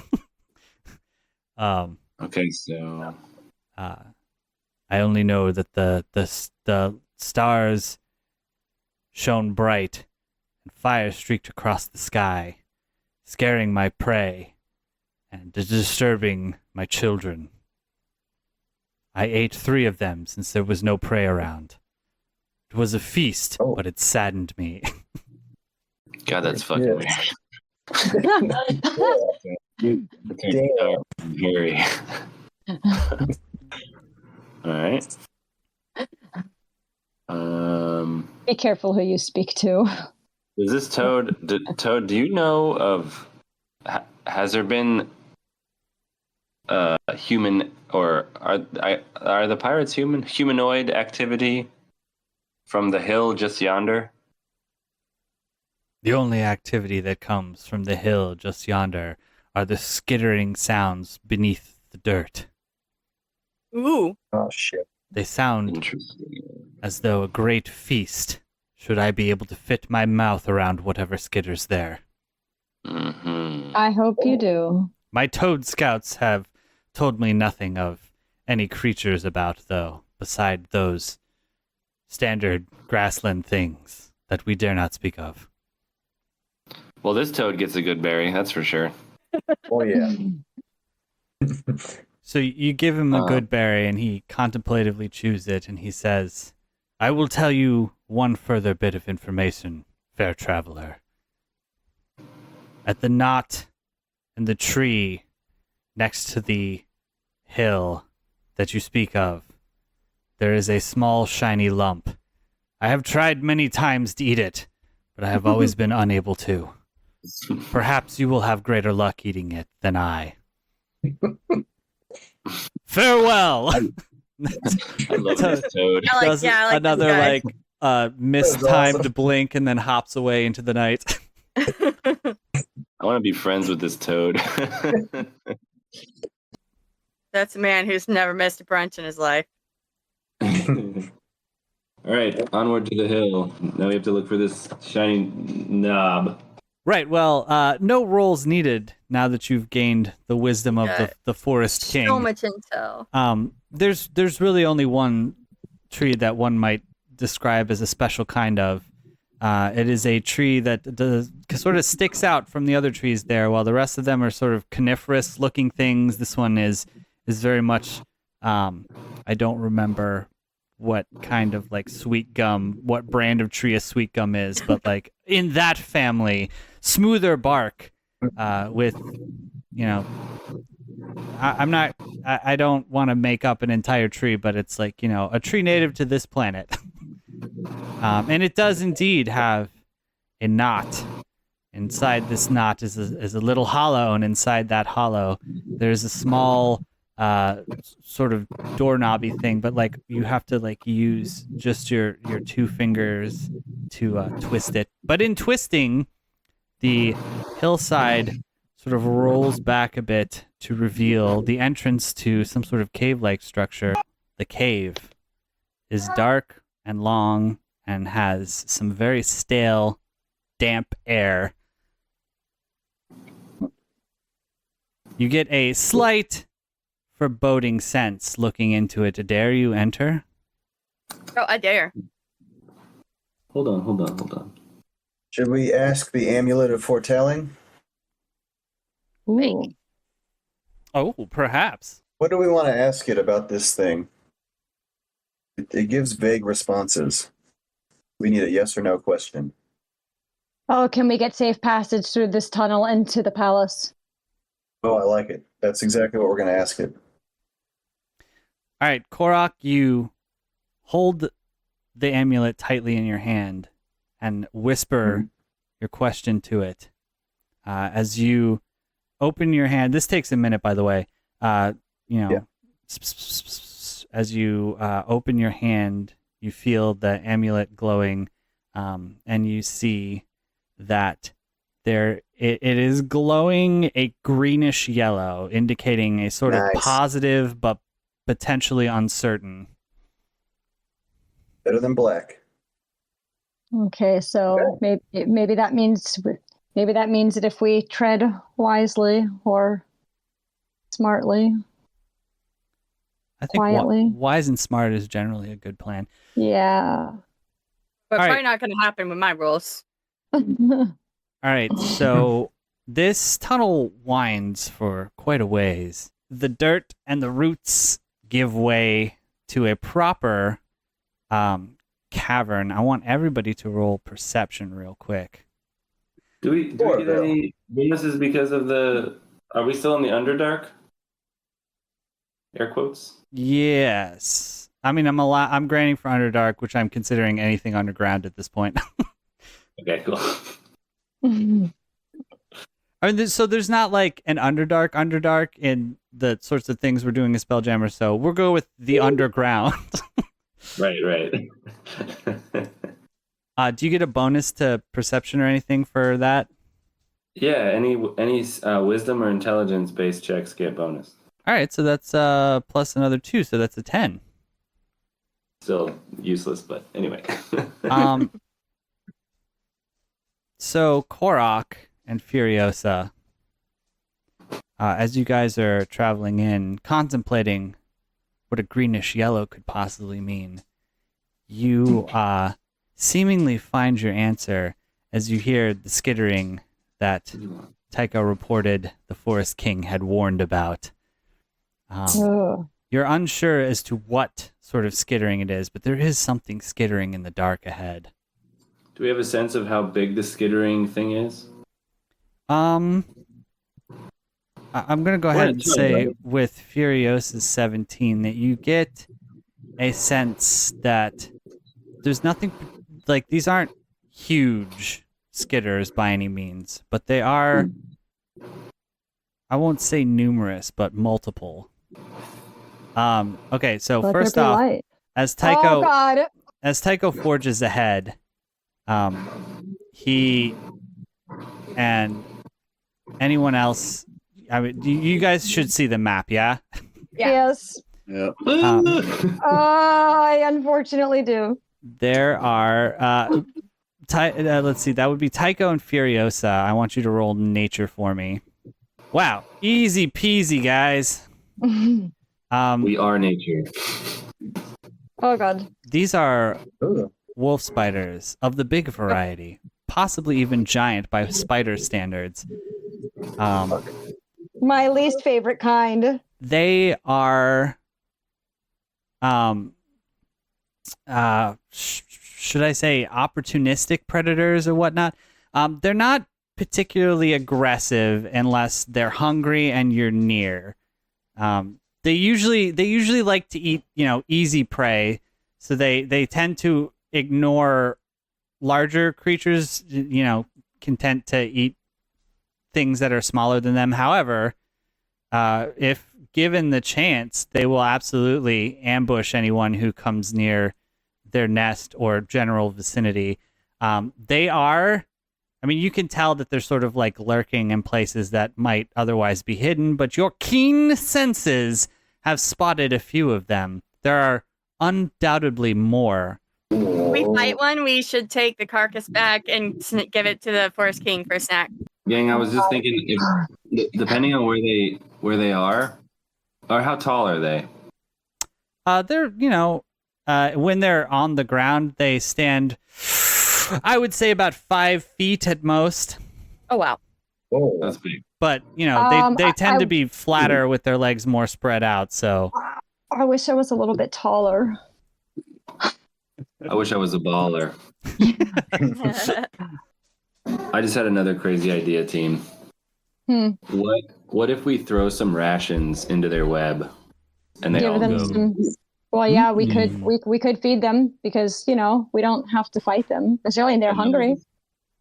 Okay, so I only know that the stars shone bright and fire streaked across the sky, scaring my prey and disturbing my children. I ate 3 of them since there was no prey around. It was a feast, but it saddened me. God, that's fucking weird. Very. All right. Be careful who you speak to. Is this Toad? Toad, do you know of? Has there been human or are the pirates humanoid activity from the hill just yonder? The only activity that comes from the hill just yonder are the skittering sounds beneath the dirt. Ooh. Oh, shit. They sound Interesting. as though a great feast, should I be able to fit my mouth around whatever skitters there. Mm-hmm. I hope you do. My toad scouts have told me nothing of any creatures about, though, beside those standard grassland things that we dare not speak of. Well, this toad gets a good berry, that's for sure. Oh, yeah. So you give him a good berry, and he contemplatively chews it, and he says, I will tell you one further bit of information, fair traveler. At the knot in the tree next to the hill that you speak of, there is a small shiny lump. I have tried many times to eat it, but I have always been unable to. Perhaps you will have greater luck eating it than I. Farewell. I love this toad. I like this guy. mistimed awesome. blink and then hops away into the night. I want to be friends with this toad. That's a man who's never missed a brunch in his life. All right, onward to the hill. Now we have to look for this shiny knob. Right. Well, no rolls needed now that you've gained the wisdom of the Forest King. So much intel. There's really only one tree that one might describe as a special kind of. It is a tree that sort of sticks out from the other trees there, while the rest of them are sort of coniferous-looking things. This one is very much. I don't remember what kind of like sweet gum, what brand of tree a sweet gum is, but like in that family, smoother bark, with, you know, I don't want to make up an entire tree, but it's like, you know, a tree native to this planet. And it does indeed have a knot. Inside this knot is a little hollow, and inside that hollow, there's a small sort of doorknobby thing, but like you have to like use just your 2 fingers to twist it. But in twisting, the hillside sort of rolls back a bit to reveal the entrance to some sort of cave-like structure. The cave is dark and long and has some very stale, damp air. You get a slight foreboding sense looking into it. Dare you enter? Oh, I dare. Hold on. Should we ask the amulet of foretelling? Ooh. Oh, perhaps. What do we want to ask it about this thing? It gives vague responses. We need a yes or no question. Oh, can we get safe passage through this tunnel into the palace? Oh, I like it. That's exactly what we're going to ask it. All right, Korok, you hold the amulet tightly in your hand and whisper your question to it. As you open your hand, this takes a minute, by the way. As you open your hand, you feel the amulet glowing, and you see that it is glowing a greenish yellow, indicating a sort of positive but potentially uncertain. Better than black. Okay, so maybe that means that if we tread wisely or smartly, I think quietly. Wise and smart is generally a good plan. Yeah. But All probably right. not going to happen with my rules. All right, so this tunnel winds for quite a ways. The dirt and the roots give way to a proper cavern. I want everybody to roll perception real quick. Do we get any bonuses because of the... Are we still in the Underdark? Air quotes? Yes. I mean, I'm granting for Underdark, which I'm considering anything underground at this point. Okay, cool. I mean, so there's not like an Underdark in the sorts of things we're doing as Spelljammer, so we'll go with the underground. Right. Do you get a bonus to perception or anything for that? Yeah, any wisdom or intelligence based checks get bonus. All right, so that's plus another 2, so that's a 10. Still useless, but anyway. So Korok and Furiosa, as you guys are traveling in, contemplating what a greenish yellow could possibly mean, you seemingly find your answer as you hear the skittering that Tycho reported the Forest King had warned about. You're unsure as to what sort of skittering it is, but there is something skittering in the dark ahead. Do we have a sense of how big the skittering thing is? I'm going to go ahead and say with Furiosa's 17 that you get a sense that there's nothing, like, these aren't huge skitters by any means, but they are, I won't say numerous, but multiple. Okay, so Let first there be off, light. as Tycho, Oh God. as Tycho forges ahead, he and anyone else, I mean, you guys should see the map, yeah? Yes. Yeah. I unfortunately do. There are, let's see, that would be Tycho and Furiosa. I want you to roll nature for me. Wow, easy peasy, guys. We are nature. Oh god. These are Ooh. wolf spiders of the big variety, possibly even giant by spider standards. My least favorite kind. They are, should I say, opportunistic predators or whatnot. They're not particularly aggressive unless they're hungry and you're near. They usually like to eat, easy prey, so they tend to ignore larger creatures, content to eat things that are smaller than them. However, if given the chance, they will absolutely ambush anyone who comes near their nest or general vicinity. You can tell that they're sort of like lurking in places that might otherwise be hidden, but your keen senses have spotted a few of them. There are undoubtedly more. We fight one, we should take the carcass back and give it to the Forest King for a snack. Gang, I was just thinking, if depending on where they are, or how tall are they? They're, when they're on the ground, they stand, I would say, about 5 feet at most. Oh, wow. Oh. That's big. But, they tend to be flatter with their legs more spread out, so. I wish I was a little bit taller. I wish I was a baller. I just had another crazy idea, team. What if we throw some rations into their web, and they all go? Well, yeah, we could feed them because we don't have to fight them necessarily, and they're hungry.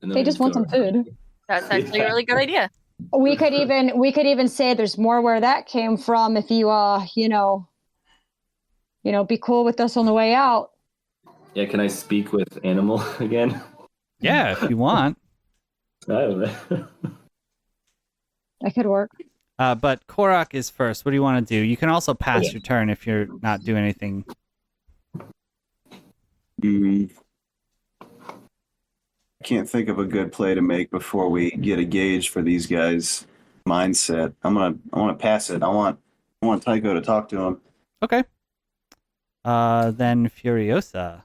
They just want some food. That's actually a really good idea. We could even say there's more where that came from if you be cool with us on the way out. Yeah, can I speak with animal again? Yeah, if you want. That could work. But Korok is first. What do you want to do? You can also pass your turn if you're not doing anything. I can't think of a good play to make before we get a gauge for these guys' mindset. I want to pass it. I want Tycho to talk to him. Okay. Then Furiosa.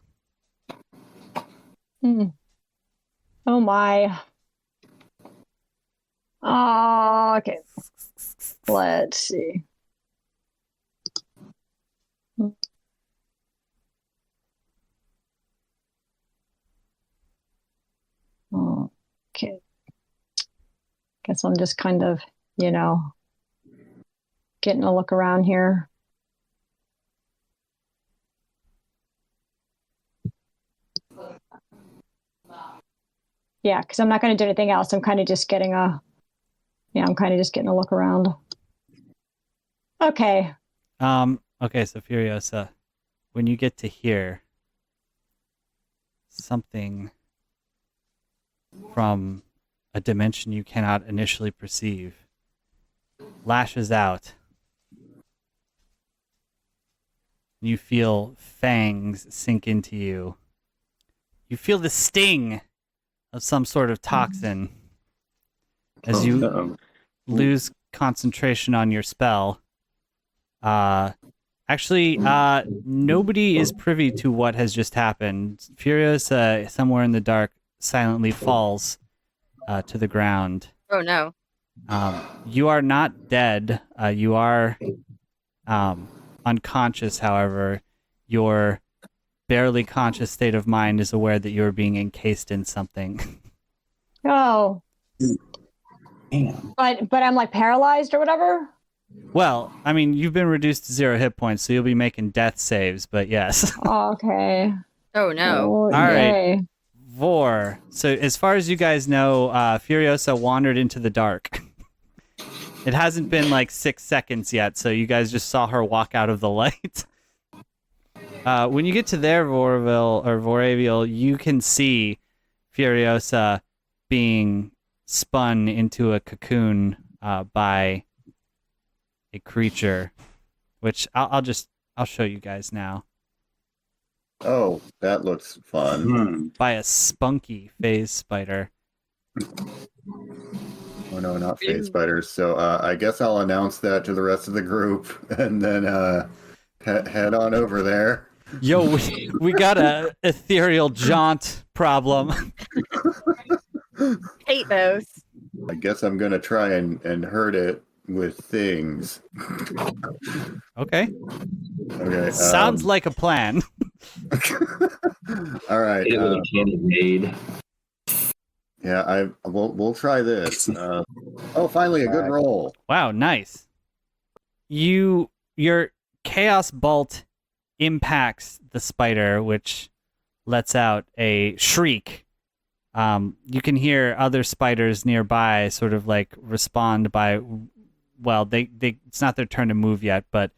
Oh my. Oh, okay. Let's see. Okay. Guess I'm just kind of, getting a look around here. Yeah, because I'm not going to do anything else. I'm kind of just getting a look around. Okay. Okay, so Furiosa, when you get to here, something from a dimension you cannot initially perceive lashes out. You feel fangs sink into you. You feel the sting of some sort of toxin as you lose concentration on your spell. Actually, nobody is privy to what has just happened. Furiosa, somewhere in the dark, silently falls to the ground. Oh, no. You are not dead. You are unconscious, however. Your barely conscious state of mind is aware that you're being encased in something. Oh. Damn. But I'm like paralyzed or whatever? Well, I mean, you've been reduced to 0 hit points, so you'll be making death saves, but yes. Okay. Oh, no. Oh, All right. yay. Vor. So as far as you guys know, Furiosa wandered into the dark. It hasn't been like 6 seconds yet, so you guys just saw her walk out of the light. When you get to there, Voraviel, you can see Furiosa being spun into a cocoon by a creature, which I'll show you guys now. Oh, that looks fun. By a spunky phase spider. Oh no, not phase spiders. So I guess I'll announce that to the rest of the group, and then head on over there. Yo, we got a ethereal jaunt problem. Hate those. I guess I'm gonna try and hurt it with things. Okay. Okay. Sounds like a plan. All right. Hit it with a candy maid. Yeah, we'll try this. Finally a good roll. Wow, nice. Your chaos bolt impacts the spider, which lets out a shriek. You can hear other spiders nearby sort of like respond by, well, they it's not their turn to move yet, but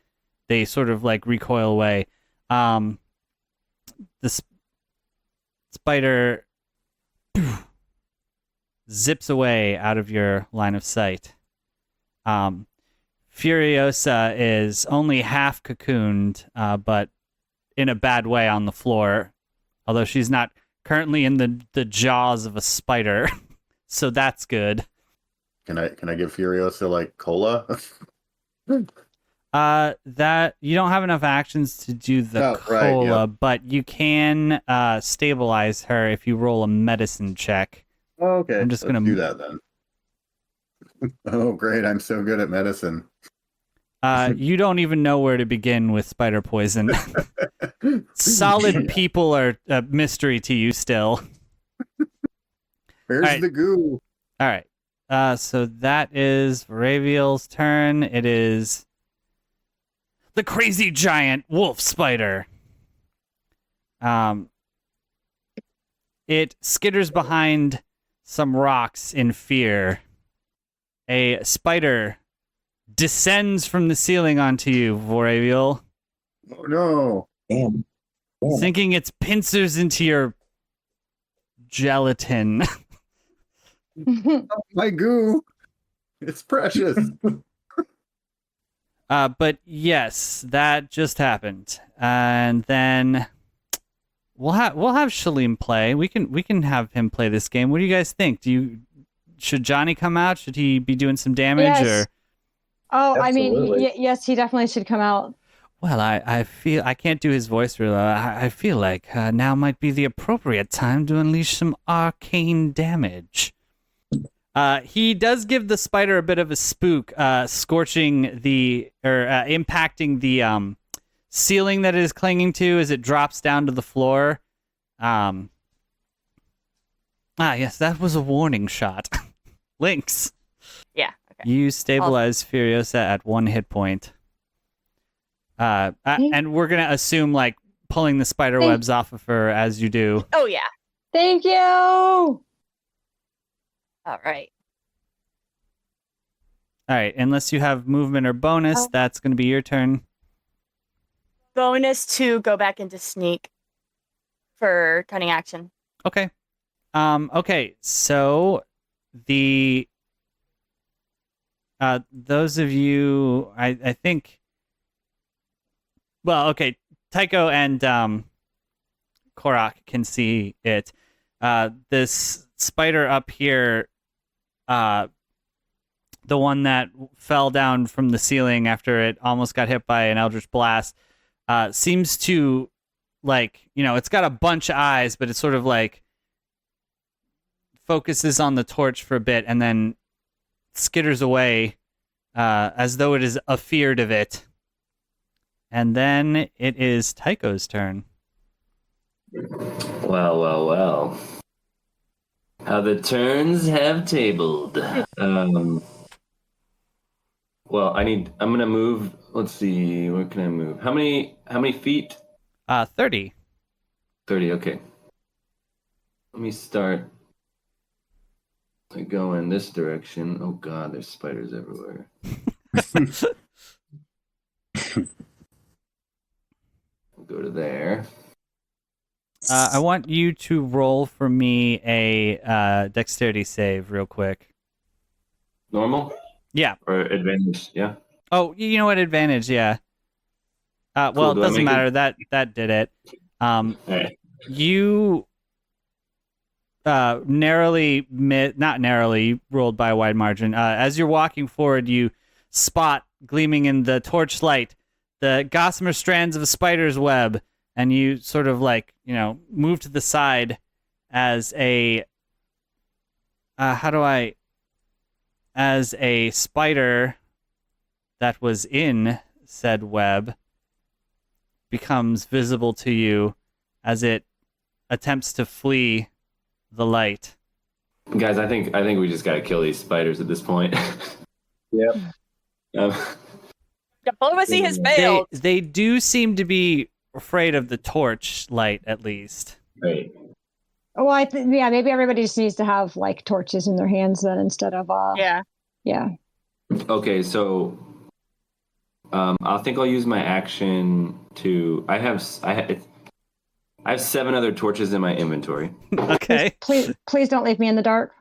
they sort of like recoil away. The spider zips away out of your line of sight. Furiosa is only half cocooned, but in a bad way on the floor, although she's not currently in the jaws of a spider, so that's good. Can I give Furiosa like cola? That you don't have enough actions to do the cola, right, yeah. but you can stabilize her if you roll a medicine check. Oh, okay. I'm just gonna do that then. Oh, great! I'm so good at medicine. You don't even know where to begin with spider poison. Solid people are a mystery to you still. Where's the goo? All right. So that is Raviel's turn. It is the crazy giant wolf spider. It skitters behind some rocks in fear. A spider descends from the ceiling onto you, Voraviel. Oh no! Damn. Sinking its pincers into your gelatin. Oh, my goo! It's precious. But yes, that just happened, and then we'll have Shalim play. We can have him play this game. What do you guys think? Should Johnny come out? Should he be doing some damage? Yes. Or Oh, Absolutely. I mean, yes, he definitely should come out. well, I feel I can't do his voice real well. I feel like now might be the appropriate time to unleash some arcane damage. He does give the spider a bit of a spook, impacting the ceiling that it is clinging to as it drops down to the floor. Yes, that was a warning shot. Lynx. Yeah. Okay. You stabilize Furiosa at 1 hit point. And we're gonna assume like pulling the spider webs off of her as you do. Oh yeah. Thank you. All right. All right, unless you have movement or bonus, that's gonna be your turn. Bonus to go back into sneak for cunning action. Okay. Okay, so the those of you I think well, okay, Tycho and Korok can see it. This spider up here, the one that fell down from the ceiling after it almost got hit by an eldritch blast, seems to, like, it's got a bunch of eyes, but it's sort of like focuses on the torch for a bit and then skitters away as though it is afeared of it. And then it is Tycho's turn. Well. How the turns have tabled. Well, I'm gonna move. Let's see, where can I move? How many feet? 30. 30, okay. Let me start. I go in this direction. Oh god, there's spiders everywhere. go to there. I want you to roll for me a dexterity save real quick. Normal? Yeah. Or advantage, yeah? Oh, you know what? Advantage, yeah. Well, Cool, it do I doesn't make matter. it? That did it. All right. You not narrowly rolled by a wide margin. As you're walking forward, you spot gleaming in the torchlight the gossamer strands of a spider's web, and you sort of move to the side as a as a spider that was in said web becomes visible to you as it attempts to flee the light. Guys, I think we just gotta kill these spiders at this point. Yep. Um, Diplomacy has failed. They do seem to be afraid of the torch light, at least. right. Well, maybe everybody just needs to have like torches in their hands then instead of Yeah. yeah. Okay, so I think I'll use my action to. I have 7 other torches in my inventory. Okay. Please don't leave me in the dark.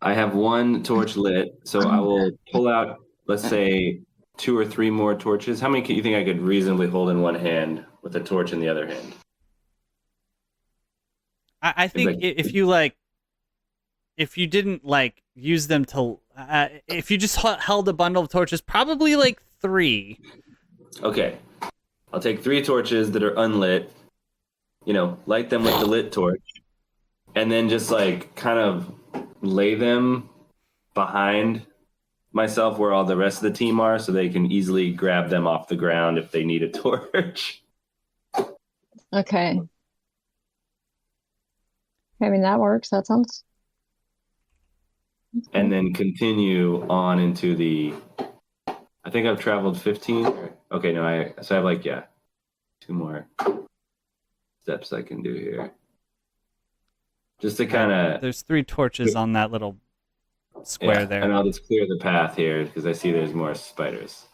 I have 1 torch lit, so I will pull out, let's say, 2 or 3 more torches. How many do you think I could reasonably hold in one hand with a torch in the other hand? I think if you didn't use them to, if you just held a bundle of torches, probably 3. Okay, I'll take 3 torches that are unlit. Light them with the lit torch, and then just kind of lay them behind myself where all the rest of the team are, so they can easily grab them off the ground if they need a torch. Okay. I mean, that works. That sounds. And then continue on into the. I think I've traveled 15. Okay, no, I have 2 more steps I can do here. Just to kind of. There's 3 torches on that little square there. And I'll just clear the path here because I see there's more spiders.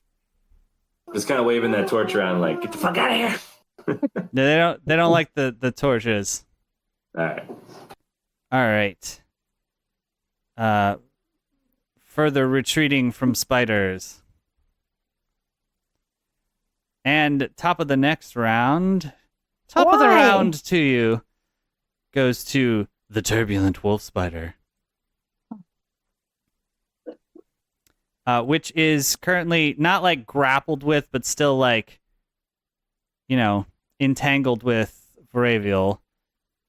Just kind of waving that torch around, get the fuck out of here. No, they don't like the torches. All right. Further retreating from spiders. And top of the next round. Top of the round to you goes to the turbulent wolf spider. Which is currently not grappled with, but still entangled with Varaviel,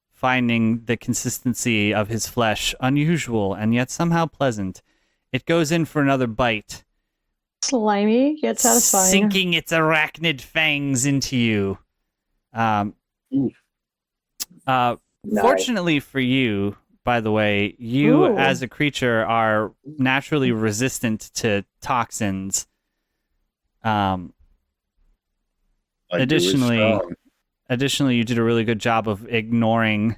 finding the consistency of his flesh unusual and yet somehow pleasant. It goes in for another bite. Slimy, yet satisfying. Sinking its arachnid fangs into you. Fortunately for you, by the way, you as a creature are naturally resistant to toxins. Additionally, you did a really good job of ignoring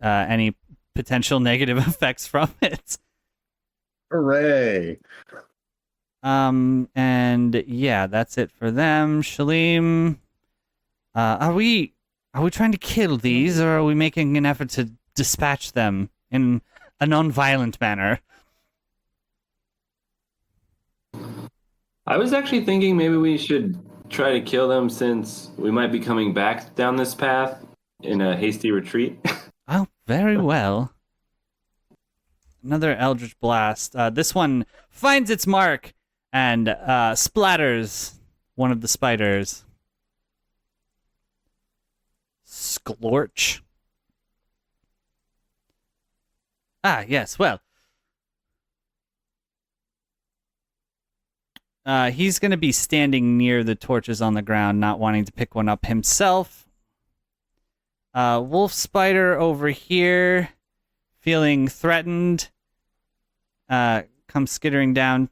any potential negative effects from it. Hooray! And yeah, that's it for them. Shalim, are we trying to kill these, or are we making an effort to dispatch them in a non-violent manner? I was actually thinking maybe we should try to kill them since we might be coming back down this path in a hasty retreat. Oh, very well. Another Eldritch Blast. This one finds its mark and splatters one of the spiders. Sklorch. Ah, yes, well. He's going to be standing near the torches on the ground, not wanting to pick one up himself. Wolf spider over here, feeling threatened, comes skittering down,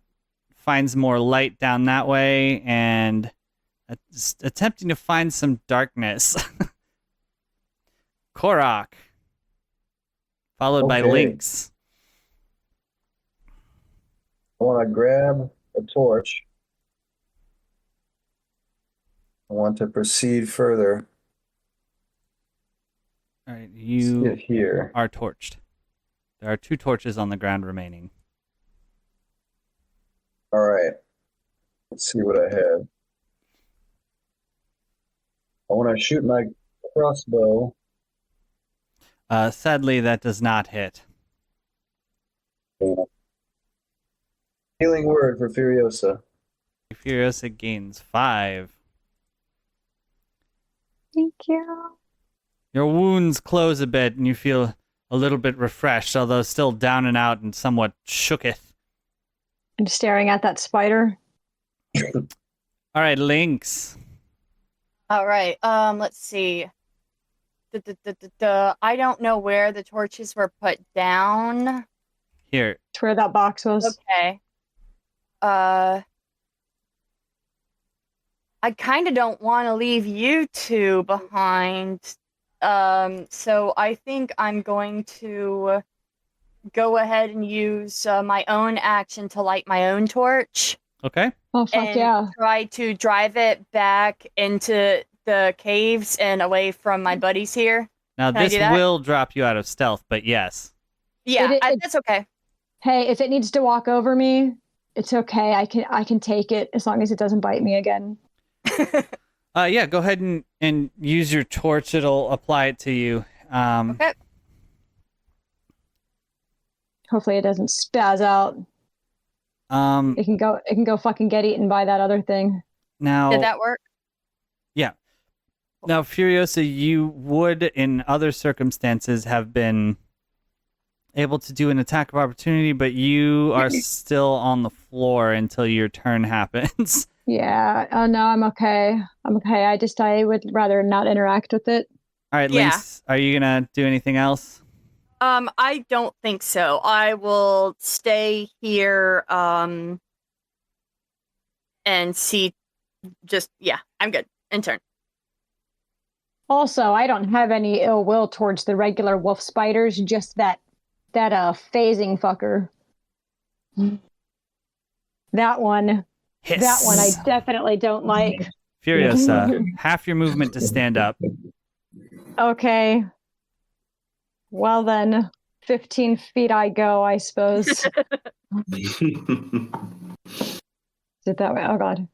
finds more light down that way, and attempting to find some darkness. Korok, followed by Lynx. I want to grab a torch. I want to proceed further. All right, Let's you get here. are torched. There are 2 torches on the ground remaining. All right. Let's see what I have. I want to shoot my crossbow. Sadly, that does not hit. Healing word for Furiosa. Furiosa gains 5. Thank you. Your wounds close a bit, and you feel a little bit refreshed, although still down and out and somewhat shooketh. I'm staring at that spider. All right, Lynx. All right. Let's see. I don't know where the torches were put down. Here. It's where that box was. Okay. I kind of don't want to leave you 2 behind. So I think I'm going to go ahead and use my own action to light my own torch. Okay. Oh, fuck and yeah. try to drive it back into the caves and away from my buddies here. Now, Can I this do that? will drop you out of stealth, but yes. Yeah, that's okay. Hey, if it needs to walk over me, it's okay. I can take it as long as it doesn't bite me again. Yeah, go ahead and use your torch. It'll apply it to you. Okay. Hopefully it doesn't spaz out. It can go fucking get eaten by that other thing. Now, Did that work? yeah. Now, Furiosa, you would, in other circumstances, have been able to do an attack of opportunity, but you are still on the floor until your turn happens. Yeah. Oh no, I'm okay. I'm okay. I would rather not interact with it. All right, Yeah. Lynx, are you gonna do anything else? I don't think so. I will stay here, and see. I'm good. In turn. Also, I don't have any ill will towards the regular wolf spiders, just that phasing fucker. That one. Hiss. That one I definitely don't like. Furiosa, half your movement to stand up. Okay. Well then, 15 feet I go, I suppose. Is it that way? Oh god.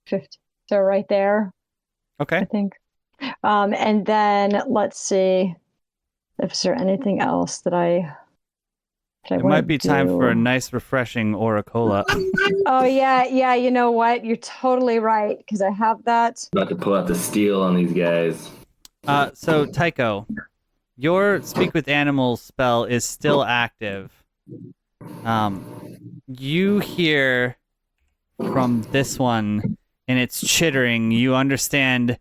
50. So right there, Okay. I think. And then let's see if there anything else that It might be time for a nice, refreshing Oracola. Oh yeah. You know what? You're totally right because I have that. About to pull out the steel on these guys. So, Tycho, your Speak with Animals spell is still active. You hear from this one, and it's chittering. You understand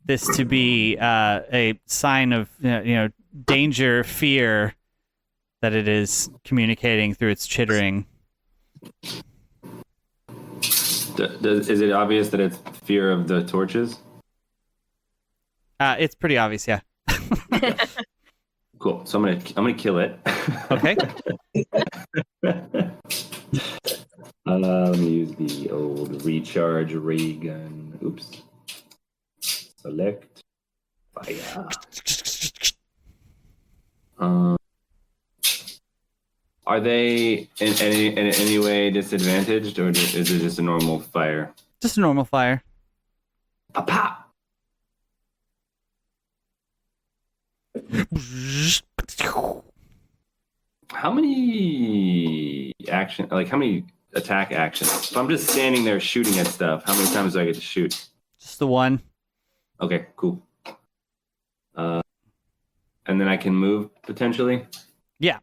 this to be a sign of danger, fear that it is communicating through its chittering. Is it obvious that it's fear of the torches? It's pretty obvious, yeah. Cool. So I'm gonna kill it. Okay. Let me use the old recharge ray gun. Oops. Select. Fire. Are they in any way disadvantaged, or is it just a normal fire? Just a normal fire. A pop. How many attack actions? If I'm just standing there shooting at stuff, how many times do I get to shoot? Just the one. Okay, cool. And then I can move potentially? Yeah.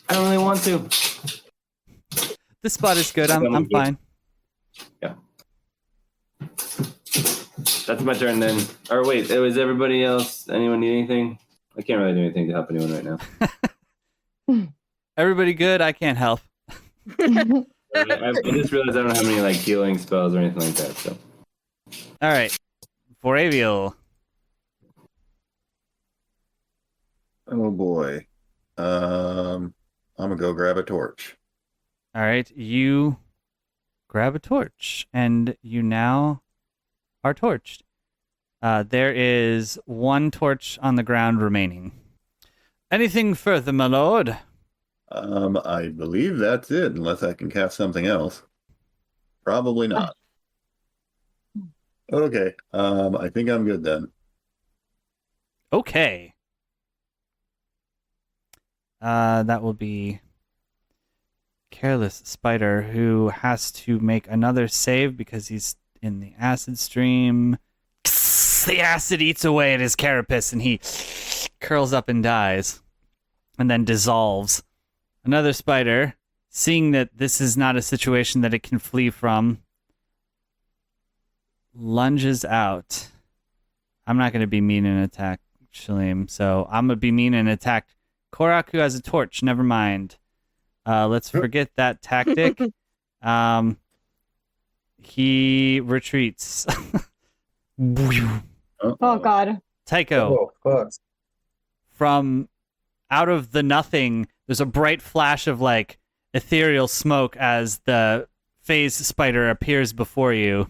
I don't really want to. This spot is good. I'm fine. Yeah. That's my turn then. Or wait, was everybody else? Anyone need anything? I can't really do anything to help anyone right now. Everybody good? I can't help. I just realized I don't have any healing spells or anything like that. So. All right. For Aviel. Oh boy. I'm gonna go grab a torch. All right. You grab a torch, and you now are torched. There is 1 torch on the ground remaining. Anything further, my lord? I believe that's it, unless I can cast something else. Probably not. Okay. I think I'm good then. Okay. That will be Careless Spider, who has to make another save because he's in the acid stream. The acid eats away at his carapace, and he curls up and dies, and then dissolves. Another spider, seeing that this is not a situation that it can flee from, lunges out. I'm not going to be mean and attack Shalim, so I'm going to be mean and attack Korak, who has a torch. Never mind. Let's forget that tactic. He retreats. Oh God. Tycho, fuck. from out of the nothing, there's a bright flash of like ethereal smoke as the phase spider appears before you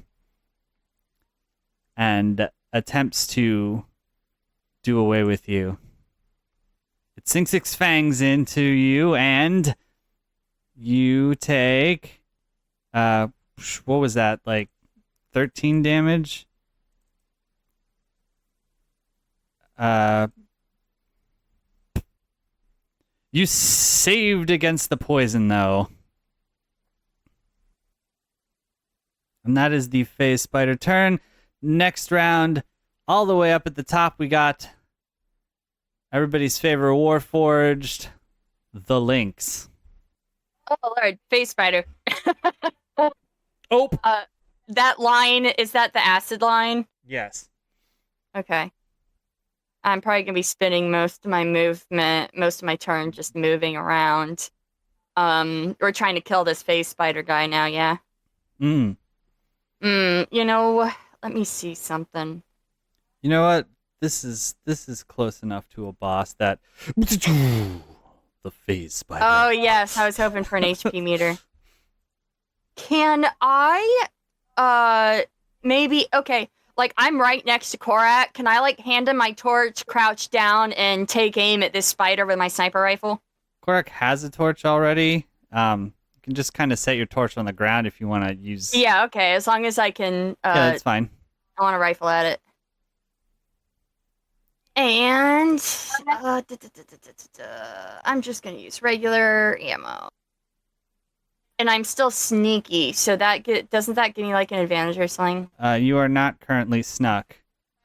and attempts to do away with you. It sinks its fangs into you, and you take what was that, like 13 damage? You saved against the poison, though. And that is the phase spider turn. Next round, all the way up at the top, we got everybody's favorite Warforged, the Lynx. Oh Lord, face spider. Oh. That line, is that the acid line? Yes. Okay. I'm probably gonna be spending most of my turn just moving around. We're trying to kill this face spider guy now, yeah. You know, let me see something. You know what? This is close enough to a boss that the phase spider. Oh yes, I was hoping for an HP meter. Can I maybe okay, like I'm right next to Korak. Can I like hand him my torch, crouch down, and take aim at this spider with my sniper rifle? Korak has a torch already. You can just kind of set your torch on the ground if you want to use. Yeah, okay. As long as I can. Yeah, that's fine. I want to rifle at it. And I'm just gonna use regular ammo. And I'm still sneaky, so doesn't that give me like an advantage or something? You are not currently snuck.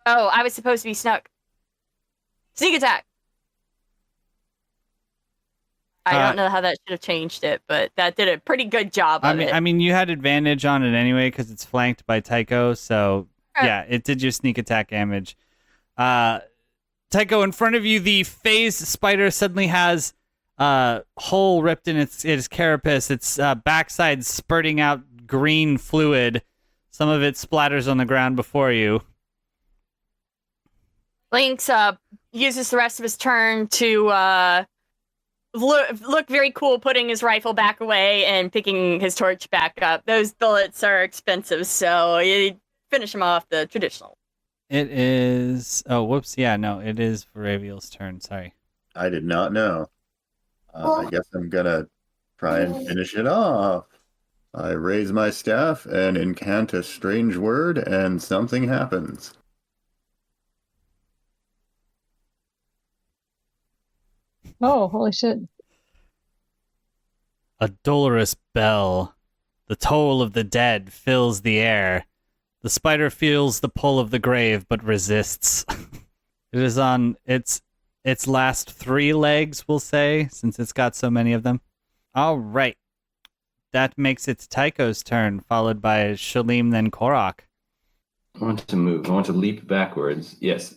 Oh, I was supposed to be snuck. Sneak attack. I don't know how that should have changed it, but that did a pretty good job of it. I mean, you had advantage on it anyway because it's flanked by Tycho, so yeah, it did your sneak attack damage. Tycho, in front of you, the phase spider suddenly has a hole ripped in its carapace. Its backside spurting out green fluid. Some of it splatters on the ground before you. Lynx uses the rest of his turn to look very cool, putting his rifle back away and picking his torch back up. Those bullets are expensive, so you finish them off the traditional. It is... Oh, whoops. Yeah, no, it is Varaviel's turn. Sorry. I did not know. I guess I'm gonna try and finish it off. I raise my staff and incant a strange word, and something happens. Oh, holy shit. A dolorous bell. The toll of the dead fills the air. The spider feels the pull of the grave, but resists. It is on its last 3 legs, we'll say, since it's got so many of them. All right. That makes it Tycho's turn, followed by Shalim, then Korak. I want to move. I want to leap backwards. Yes.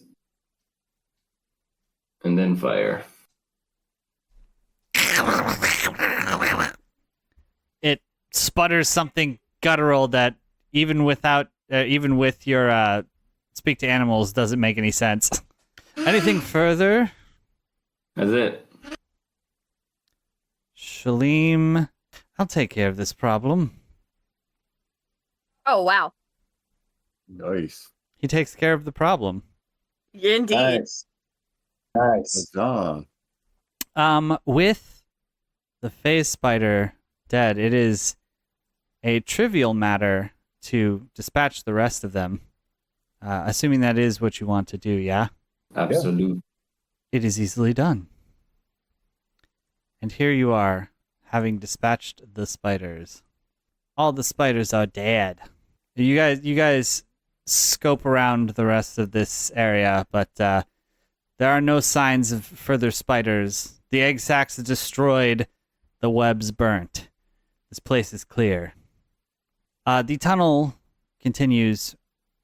And then fire. It sputters something guttural that even with your speak to animals doesn't make any sense. Anything further? That's it. Shalim, I'll take care of this problem. Oh, wow. Nice. He takes care of the problem. Indeed. Nice. Huzzah. With the phase spider dead, it is a trivial matter to dispatch the rest of them. Assuming that is what you want to do, yeah? Absolute. It is easily done. And here you are, having dispatched the spiders. All the spiders are dead. You guys scope around the rest of this area, but there are no signs of further spiders. The egg sacs are destroyed, the webs burnt. This place is clear. The tunnel continues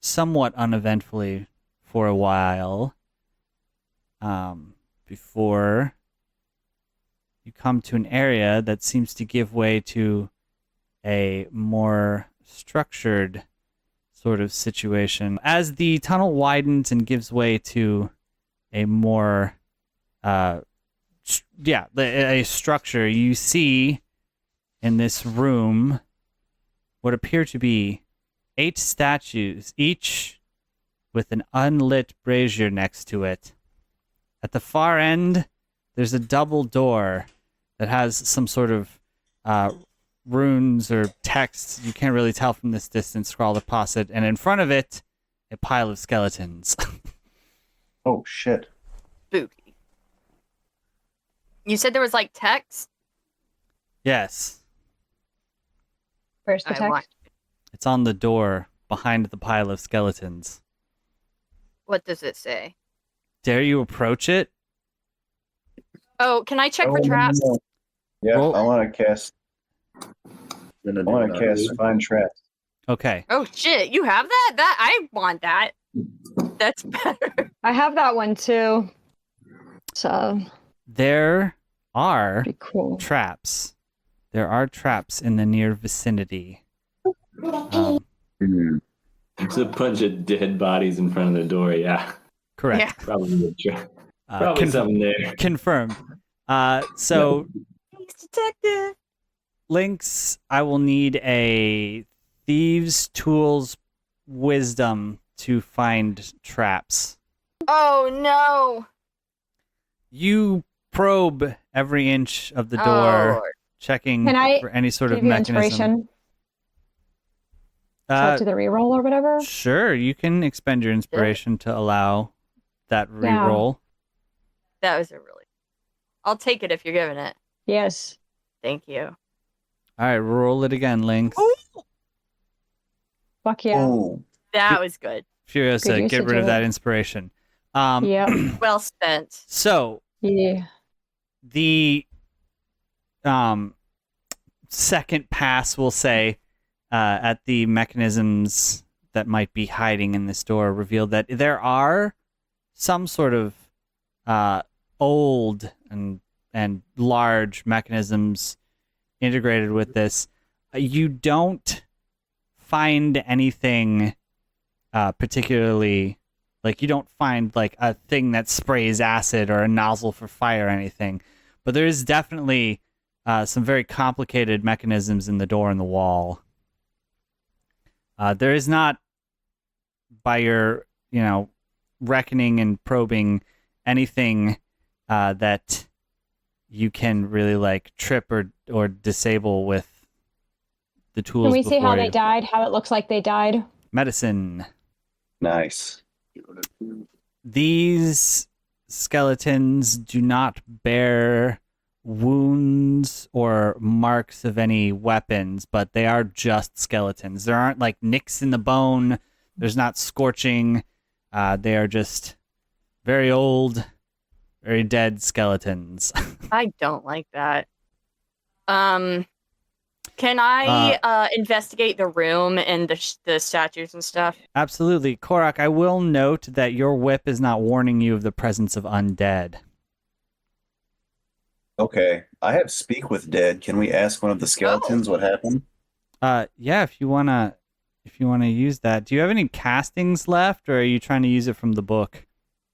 somewhat uneventfully for a while, before you come to an area that seems to give way to a more structured sort of situation. As the tunnel widens and gives way to a more a structure, you see in this room what appear to be 8 statues, each with an unlit brazier next to it. At the far end, there's a double door that has some sort of runes or texts, you can't really tell from this distance, scrawled across it, and in front of it, a pile of skeletons. Oh shit. Spooky. You said there was like text? Yes, Where's the I want- text? it's on the door behind the pile of skeletons. What does it say? Dare you approach it? Oh, can I check for Oh, traps? no. Yeah, Roll- I want to cast. Gonna I do want to that. cast Find Traps. Okay. Oh shit, you have that? That I want that. That's better. I have that one too. So There are pretty cool. traps. There are traps in the near vicinity. There's a bunch of dead bodies in front of the door. Yeah, Correct. Yeah. probably a trap. Uh, Probably con- something there. confirmed. So Thanks, detective. Lynx, I will need a thieves' tools wisdom to find traps. Oh no. You probe every inch of the door, Oh, checking Can I for any sort of Give you mechanism. inspiration. So to the reroll or whatever. Sure, you can expend your inspiration to allow that Yeah. reroll. that was a really. I'll take it if you're giving it. Yes. Thank you. All right, roll it again, Lynx. Fuck yeah. Oh, That was good. Furiosa, Good get usage rid of of that it. inspiration. Yeah. Well spent. So Yeah. the second pass, we'll say, at the mechanisms that might be hiding in this door revealed that there are some sort of old and large mechanisms integrated with this. You don't find anything particularly, like, you don't find like a thing that sprays acid or a nozzle for fire or anything, but there is definitely some very complicated mechanisms in the door and the wall. There is not, by your reckoning and probing, anything that you can really like trip or disable with the tools. Can we see how before they you. died? How it looks like they died? Medicine. nice. These skeletons do not bear wounds or marks of any weapons, but they are just skeletons. There aren't like nicks in the bone. There's not scorching. They are just very old, very dead skeletons. I don't like that. Can I investigate the room and the statues and stuff? Absolutely. Korak, I will note that your whip is not warning you of the presence of undead. Okay, I have Speak with Dead. Can we ask one of the skeletons what happened? Yeah, if you wanna use that. Do you have any castings left, or are you trying to use it from the book?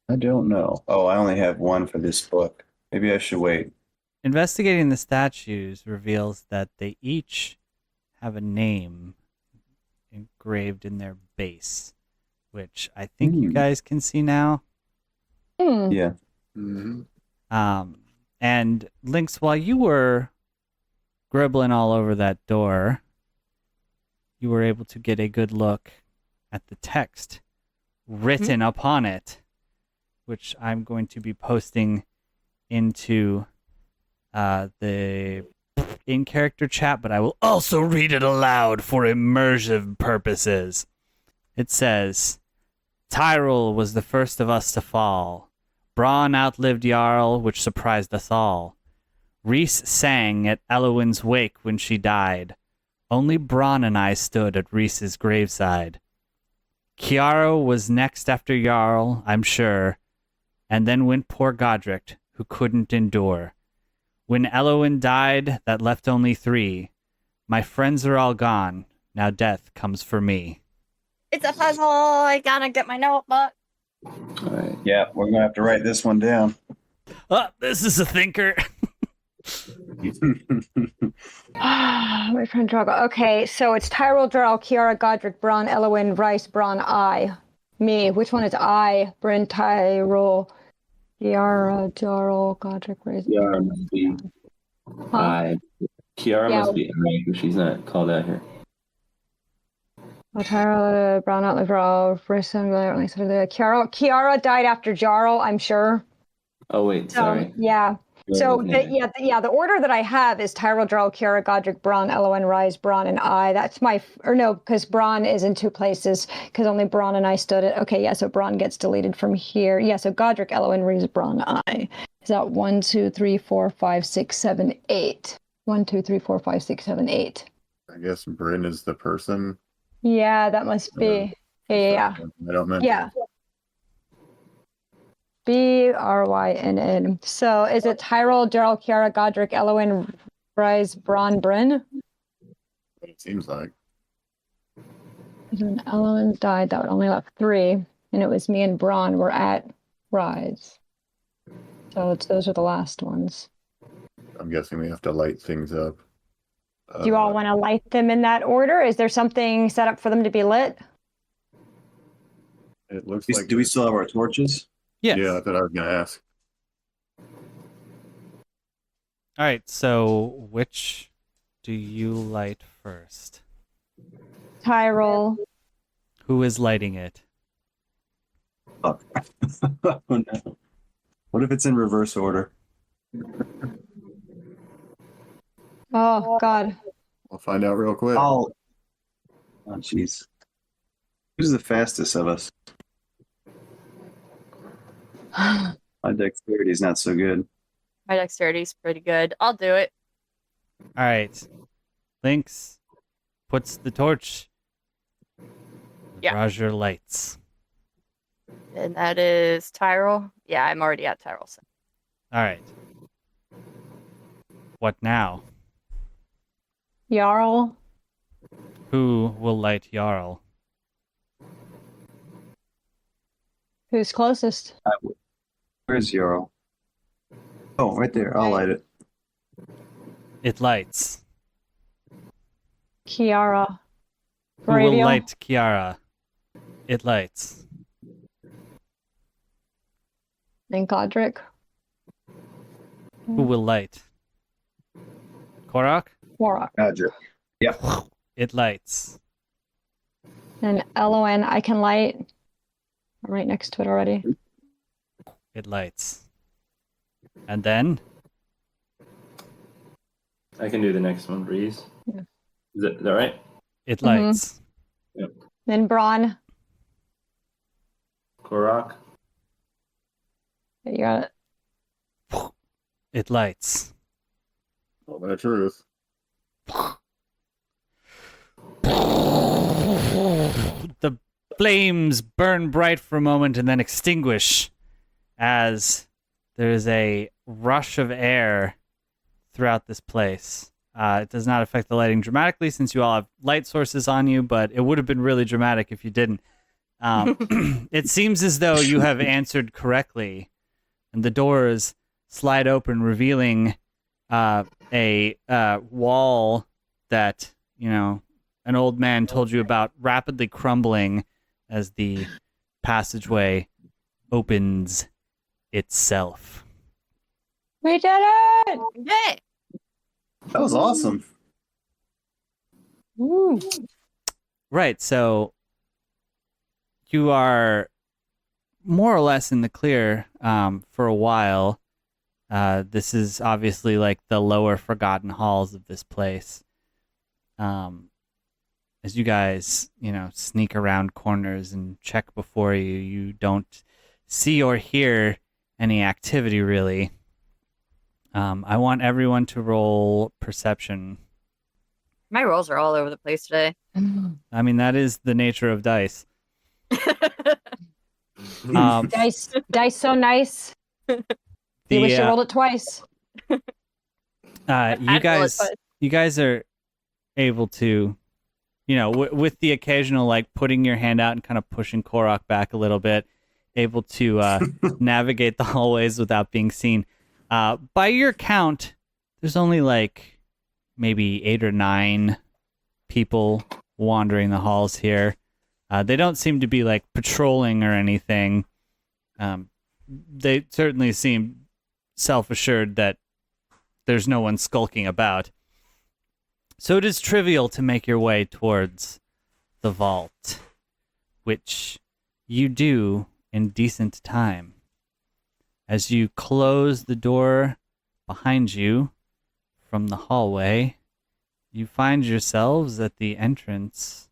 I don't know. Oh, I only have one for this book. Maybe I should wait. Investigating the statues reveals that they each have a name engraved in their base. which I think you guys can see now. Yeah. Mm-hmm. And Lynx, while you were gribbling all over that door, you were able to get a good look at the text written upon it, which I'm going to be posting into the in-character chat, but I will also read it aloud for immersive purposes. It says, Tyrell was the first of us to fall. Braun outlived Jarl, which surprised us all. Rhys sang at Elowin's wake when she died. Only Braun and I stood at Rhys's graveside. Kiara was next after Jarl, I'm sure, and then went poor Godric, who couldn't endure. When Elowin died, that left only 3. My friends are all gone, now death comes for me. It's a puzzle. I gotta get my notebook. All right. Yeah, we're gonna have to write this one down. This is a thinker. My friend Drago. Okay, so it's Tyrell, Jarl, Kiara, Godric, Braun, Elowin, Rice, Braun, I. Me. Which one is I? Bryn, Tyrell, Kiara, Jarl, Godric, Rice. Kiara must be I. Kiara must be I, because she's not called out here. Oh, Tyrell, Braun, outlived Jarl, Rice, Kiara died after Jarl, I'm sure. Oh wait, sorry. Yeah. So Yeah. the order that I have is Tyrell, Jarl, Kiara, Godric, Braun, Elowin, Rise, Braun, and I. That's because Braun is in 2 places because only Braun and I stood it. Okay, yeah, so Braun gets deleted from here. Yeah, so Godric, Elowin, Rise, Braun, I. Is that 1, 2, 3, 4, 5, 6, 7, 8? 1, 2, 3, 4, 5, 6, 7, 8. I guess Bryn is the person. Yeah, that must be. Yeah. I don't mention. Yeah. Brynn. So is it Tyrell, Jarl, Kiara, Godric, Elowin, Rise, Braun, Bryn? What it seems like. When Elowin died, that would only left 3, and it was me and Braun were at Rise. So those are the last ones. I'm guessing we have to light things up. Do you all want to light them in that order? Is there something set up for them to be lit? It looks like. Do we still have our torches? Yes. Yeah, that's what I was gonna ask. All right, so which do you light first? Tyrell. Who is lighting it? Fuck. Oh no. What if it's in reverse order? Oh, God. We'll find out real quick. Oh, jeez. Who's the fastest of us? My dexterity is not so good. My dexterity's pretty good. I'll do it. All right. Lynx puts the torch. Yeah. Roger lights. And that is Tyrell. Yeah, I'm already at Tyrell. So. All right. What now? Jarl. Who will light Jarl? Who's closest? Where's Yarrow? Oh, right there. I'll light it. It lights. Kiara. Who will Radial. light Kiara? It lights. And Godric. Who will light? Korok? Warrock. Roger. Yep. It lights. And Elowin, I can light. I'm right next to it already. It lights. And then? I can do the next one, Breeze. Yeah. Is that right? It lights. Then Braun. Korok. You got it. It lights. Well, the truth. The flames burn bright for a moment and then extinguish as there's a rush of air throughout this place. It does not affect the lighting dramatically since you all have light sources on you, but it would have been really dramatic if you didn't. It seems as though you have answered correctly, and the doors slide open, revealing a wall that, an old man told you about rapidly crumbling as the passageway opens itself. We did it! Yay! That was awesome. Woo. Right, so you are more or less in the clear for a while. This is obviously like the lower forgotten halls of this place. As you guys, sneak around corners and check before you, you don't see or hear any activity really. I want everyone to roll perception. My rolls are all over the place today. I mean, that is the nature of dice. Um, Dice so nice. You wish you rolled it twice. you I'd roll it guys, twice. you guys are able to, with the occasional like putting your hand out and kind of pushing Korok back a little bit, able to navigate the hallways without being seen. By your count, there's only like maybe 8 or 9 people wandering the halls here. They don't seem to be like patrolling or anything. They certainly seem self-assured that there's no one skulking about. So it is trivial to make your way towards the vault, which you do in decent time. As you close the door behind you from the hallway, you find yourselves at the entrance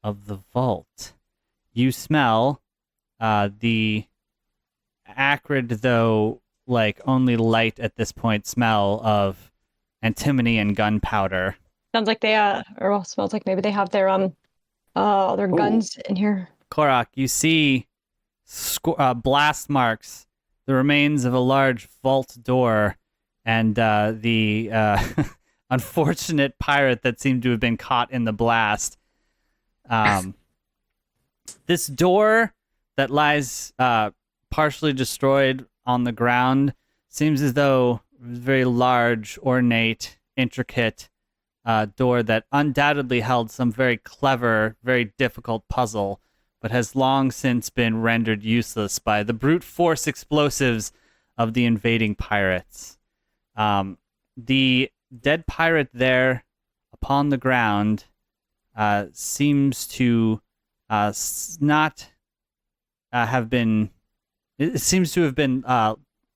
of the vault. You smell the acrid, though like only light at this point, smell of antimony and gunpowder. Sounds like they smells like maybe they have their guns in here. Korok, you see blast marks, the remains of a large vault door, and the unfortunate pirate that seemed to have been caught in the blast. This door that lies partially destroyed on the ground seems as though it was a very large, ornate, intricate door that undoubtedly held some very clever, very difficult puzzle, but has long since been rendered useless by the brute force explosives of the invading pirates. The dead pirate there upon the ground seems to not have been... It seems to have been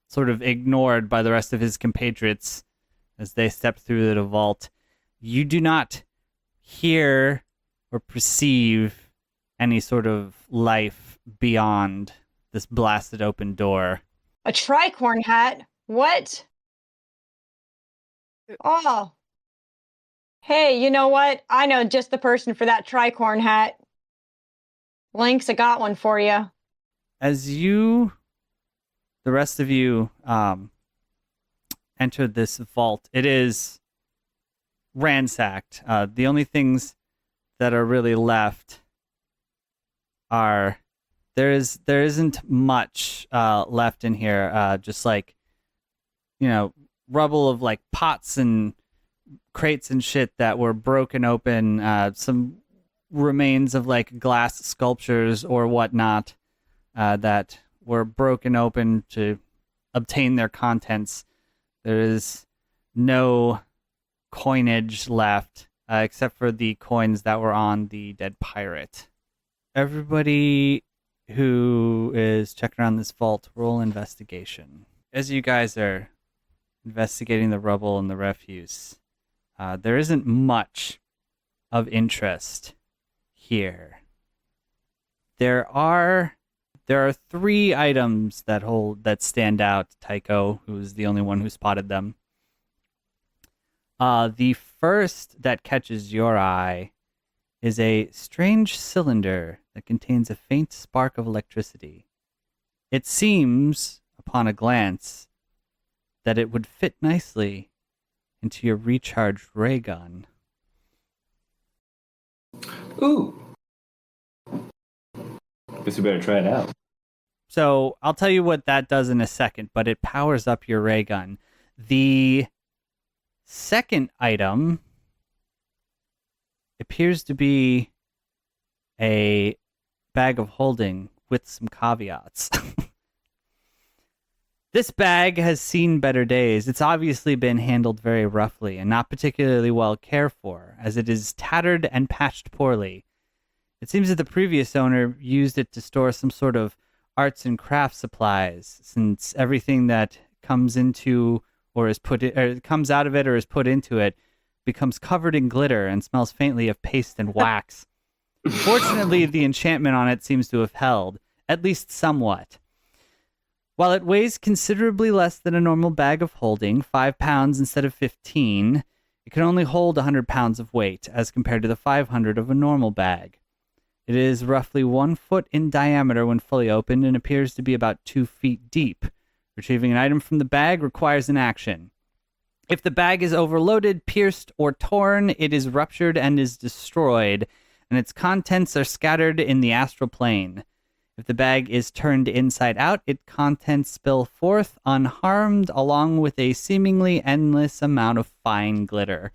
sort of ignored by the rest of his compatriots as they step through the vault. You do not hear or perceive any sort of life beyond this blasted open door. A tricorn hat? What? Oh. Hey, you know what? I know just the person for that tricorn hat. Lynx, I got one for you. As the rest of you, enter this vault, it is ransacked. The only things that are really left are there isn't much left in here. Just like rubble of like pots and crates and shit that were broken open. Some remains of like glass sculptures or whatnot that were broken open to obtain their contents. There is no coinage left except for the coins that were on the dead pirate. Everybody who is checking around this vault, roll investigation. As you guys are investigating the rubble and the refuse, there isn't much of interest here. There are 3 items that stand out. Tycho, who is the only one who spotted them. The first that catches your eye is a strange cylinder that contains a faint spark of electricity. It seems, upon a glance, that it would fit nicely into your recharged ray gun. Ooh. Guess we better try it out. So I'll tell you what that does in a second, but it powers up your ray gun. The second item appears to be a bag of holding with some caveats. This bag has seen better days. It's obviously been handled very roughly and not particularly well cared for, as it is tattered and patched poorly. It seems that the previous owner used it to store some sort of arts and crafts supplies, since everything that comes into or is comes out of it or is put into it becomes covered in glitter and smells faintly of paste and wax. Fortunately, the enchantment on it seems to have held, at least somewhat. While it weighs considerably less than a normal bag of holding, 5 pounds instead of 15, it can only hold 100 pounds of weight, as compared to the 500 of a normal bag. It is roughly 1 foot in diameter when fully opened and appears to be about 2 feet deep. Retrieving an item from the bag requires an action. If the bag is overloaded, pierced, or torn, it is ruptured and is destroyed, and its contents are scattered in the astral plane. If the bag is turned inside out, its contents spill forth unharmed, along with a seemingly endless amount of fine glitter.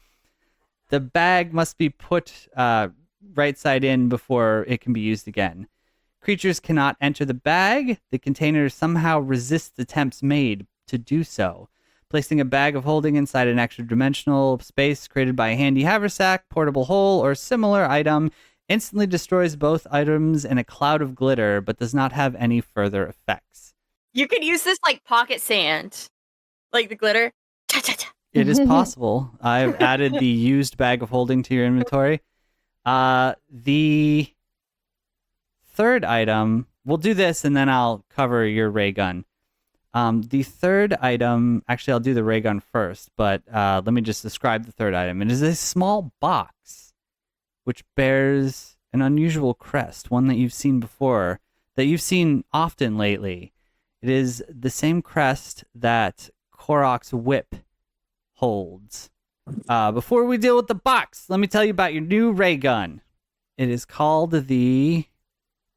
The bag must be put right side in before it can be used again. Creatures cannot enter the bag. The container somehow resists attempts made to do so. Placing a bag of holding inside an extra-dimensional space created by a handy haversack, portable hole, or similar item instantly destroys both items in a cloud of glitter, but does not have any further effects. You could use this like pocket sand, like the glitter. Cha-cha-cha. It is possible. I've added the used bag of holding to your inventory. The third item, we'll do this and then I'll cover your ray gun. The third item, actually I'll do the ray gun first, but let me just describe the third item. It is a small box which bears an unusual crest, one that you've seen before, that you've seen often lately. It is the same crest that Korok's whip holds. Before we deal with the box, let me tell you about your new ray gun. It is called the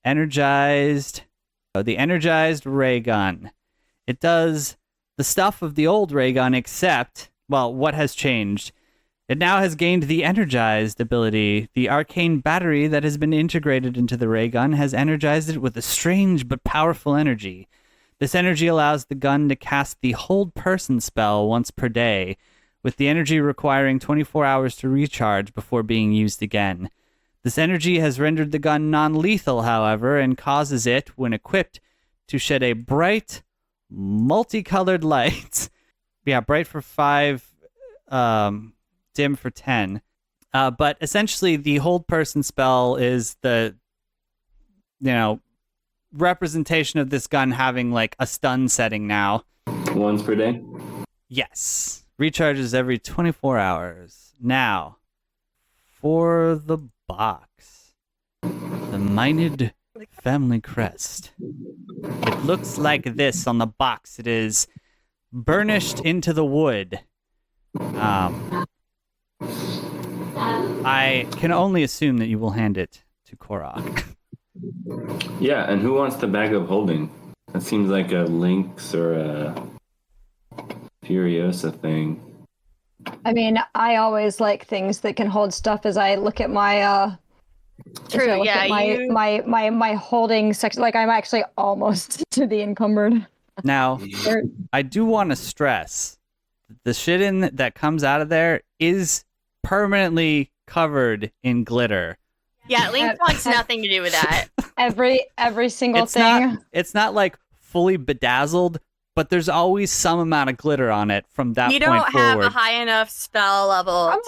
energized ray gun. It does the stuff of the old ray gun, except, well, what has changed? It now has gained the energized ability. The arcane battery that has been integrated into the ray gun has energized it with a strange but powerful energy. This energy allows the gun to cast the Hold Person spell once per day, with the energy requiring 24 hours to recharge before being used again. This energy has rendered the gun non-lethal, however, and causes it, when equipped, to shed a bright, multicolored light. Yeah, bright for 5, dim for 10. But essentially, the Hold Person spell is the, representation of this gun having like a stun setting now. Once per day? Yes. Recharges every 24 hours. Now, for the box. The Mined Family Crest. It looks like this on the box. It is burnished into the wood. I can only assume that you will hand it to Korok. Yeah, and who wants the bag of holding? That seems like a Lynx or a Furiosa thing. I mean, I always like things that can hold stuff as I look at my True, yeah. My holding section. Like, I'm actually almost to the encumbered. Now, I do want to stress the shit that comes out of there is permanently covered in glitter. Yeah, Link wants nothing to do with that. Every single thing. It's not like fully bedazzled, but there's always some amount of glitter on it from that point forward. You don't have a high enough spell level. I'm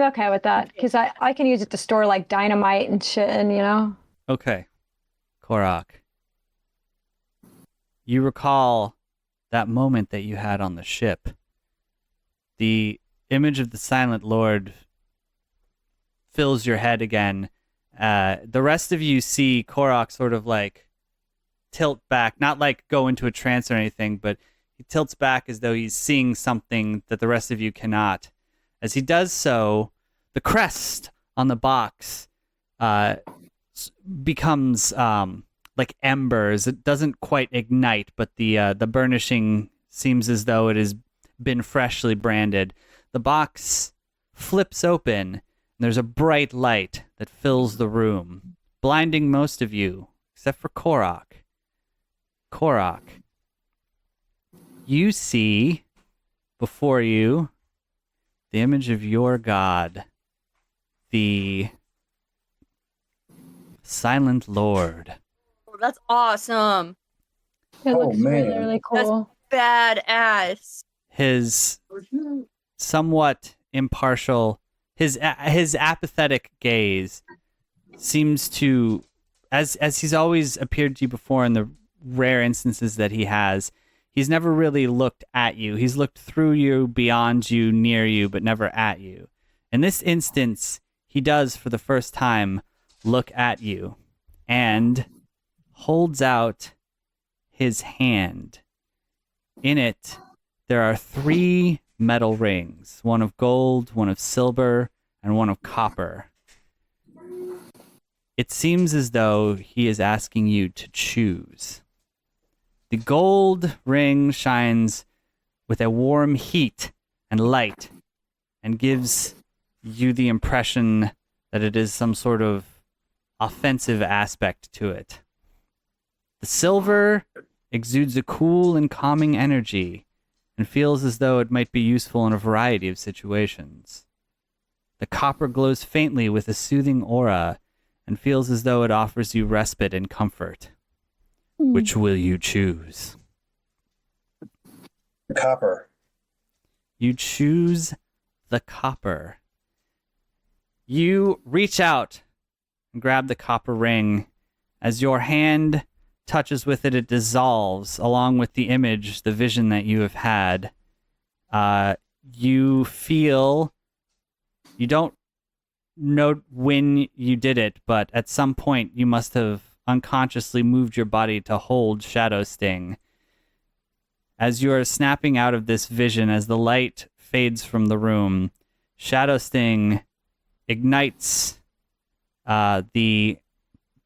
okay with that because I can use it to store like dynamite and shit, and Okay, Korok, you recall that moment that you had on the ship. The image of the Silent Lord fills your head again. The rest of you see Korok sort of like tilt back, not like go into a trance or anything, but he tilts back as though he's seeing something that the rest of you cannot. As he does so, the crest on the box becomes like embers. It doesn't quite ignite, but the burnishing seems as though it has been freshly branded. The box flips open, and there's a bright light that fills the room, blinding most of you, except for Korok. Korok, you see before you the image of your god, the Silent Lord. Oh, that's awesome. It Oh, looks man. really, really cool. Badass. His somewhat impartial, his apathetic gaze seems to, as he's always appeared to you before in the rare instances that he has, he's never really looked at you. He's looked through you, beyond you, near you, but never at you. In this instance, he does, for the first time, look at you and holds out his hand. In it, there are 3 metal rings, one of gold, one of silver, and one of copper. It seems as though he is asking you to choose. The gold ring shines with a warm heat and light and gives you the impression that it is some sort of offensive aspect to it. The silver exudes a cool and calming energy and feels as though it might be useful in a variety of situations. The copper glows faintly with a soothing aura and feels as though it offers you respite and comfort. Which will you choose? Copper. You choose the copper. You reach out and grab the copper ring. As your hand touches with it, it dissolves along with the image, the vision that you have had. You feel, you don't know when you did it, but at some point you must have unconsciously moved your body to hold Shadow Sting. As you are snapping out of this vision, as the light fades from the room, Shadow Sting ignites. The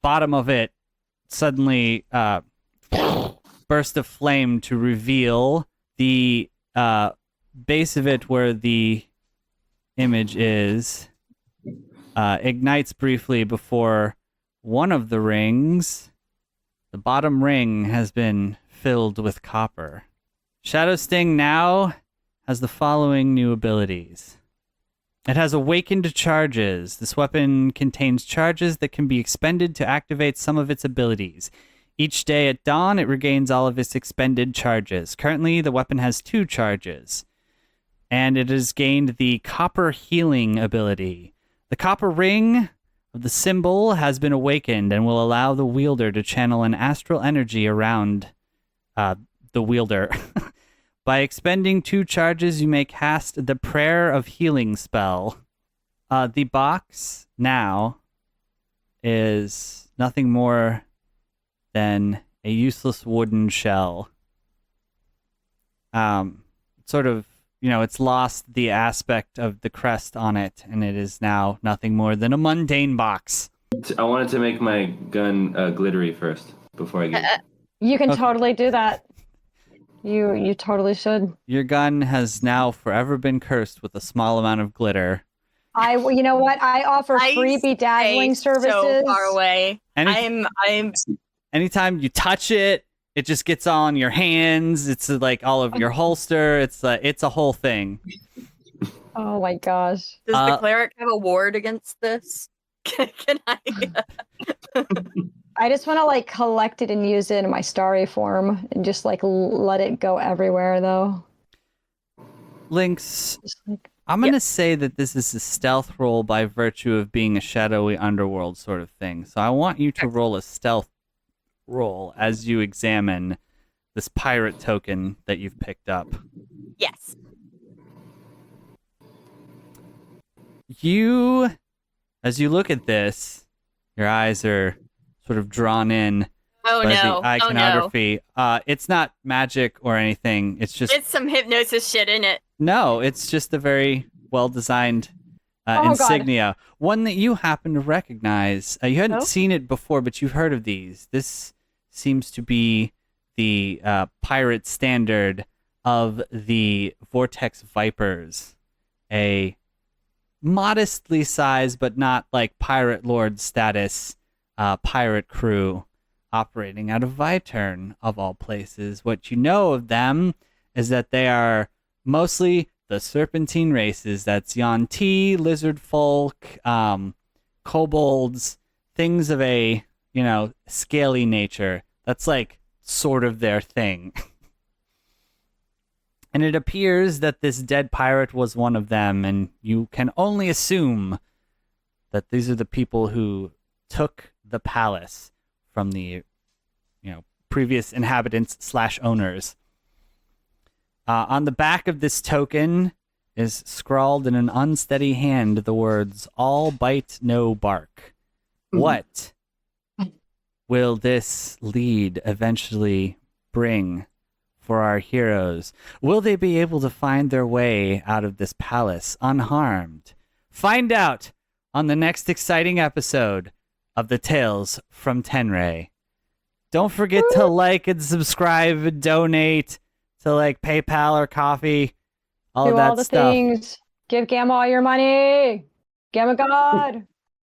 bottom of it suddenly burst of flame to reveal the base of it where the image is. Ignites briefly before one of the rings, the bottom ring, has been filled with copper. Shadow Sting now has the following new abilities. It has awakened charges. This weapon contains charges that can be expended to activate some of its abilities. Each day at dawn, it regains all of its expended charges. Currently, the weapon has 2 charges, and it has gained the copper healing ability. The copper ring of the symbol has been awakened and will allow the wielder to channel an astral energy around the wielder. By expending 2 charges, you may cast the Prayer of Healing spell. The box now is nothing more than a useless wooden shell. Sort of, it's lost the aspect of the crest on it, and it is now nothing more than a mundane box. I wanted to make my gun glittery first before I get. You can Okay. totally do that. You totally should. Your gun has now forever been cursed with a small amount of glitter. You know what? I offer free bedazzling services. So far away. Any- I'm. Anytime you touch it, it just gets on your hands. It's like all of your holster. It's a whole thing. Oh my gosh. Does the cleric have a ward against this? Can I? I just want to collect it and use it in my starry form and just let it go everywhere though. Lynx, Just I'm going to say that this is a stealth roll by virtue of being a shadowy underworld sort of thing. So I want you to roll a stealth roll as you examine this pirate token that you've picked up. Yes. As you look at this, your eyes are sort of drawn in Oh by no. the iconography. It's not magic or anything. It's just It's some hypnosis shit in it. No, it's just a very well-designed God. insignia. One that you happen to recognize. You hadn't Oh? seen it before, but you've heard of these. This seems to be the pirate standard of the Vortex Vipers. A modestly sized, but not like pirate lord status pirate crew operating out of Vitern, of all places. What you know of them is that they are mostly the serpentine races. That's Yuan-Ti, lizard folk, kobolds, things of a, scaly nature. That's like sort of their thing. And it appears that this dead pirate was one of them, and you can only assume that these are the people who took the palace from the, previous inhabitants / owners. On the back of this token is scrawled in an unsteady hand the words, "All bite, no bark." What will this lead eventually bring for our heroes? Will they be able to find their way out of this palace unharmed? Find out on the next exciting episode of the Tales from Tenrei. Don't forget to like and subscribe and donate to like PayPal or Coffee, all Do of that all the stuff. things. Give Gamma all your money. Gamma God.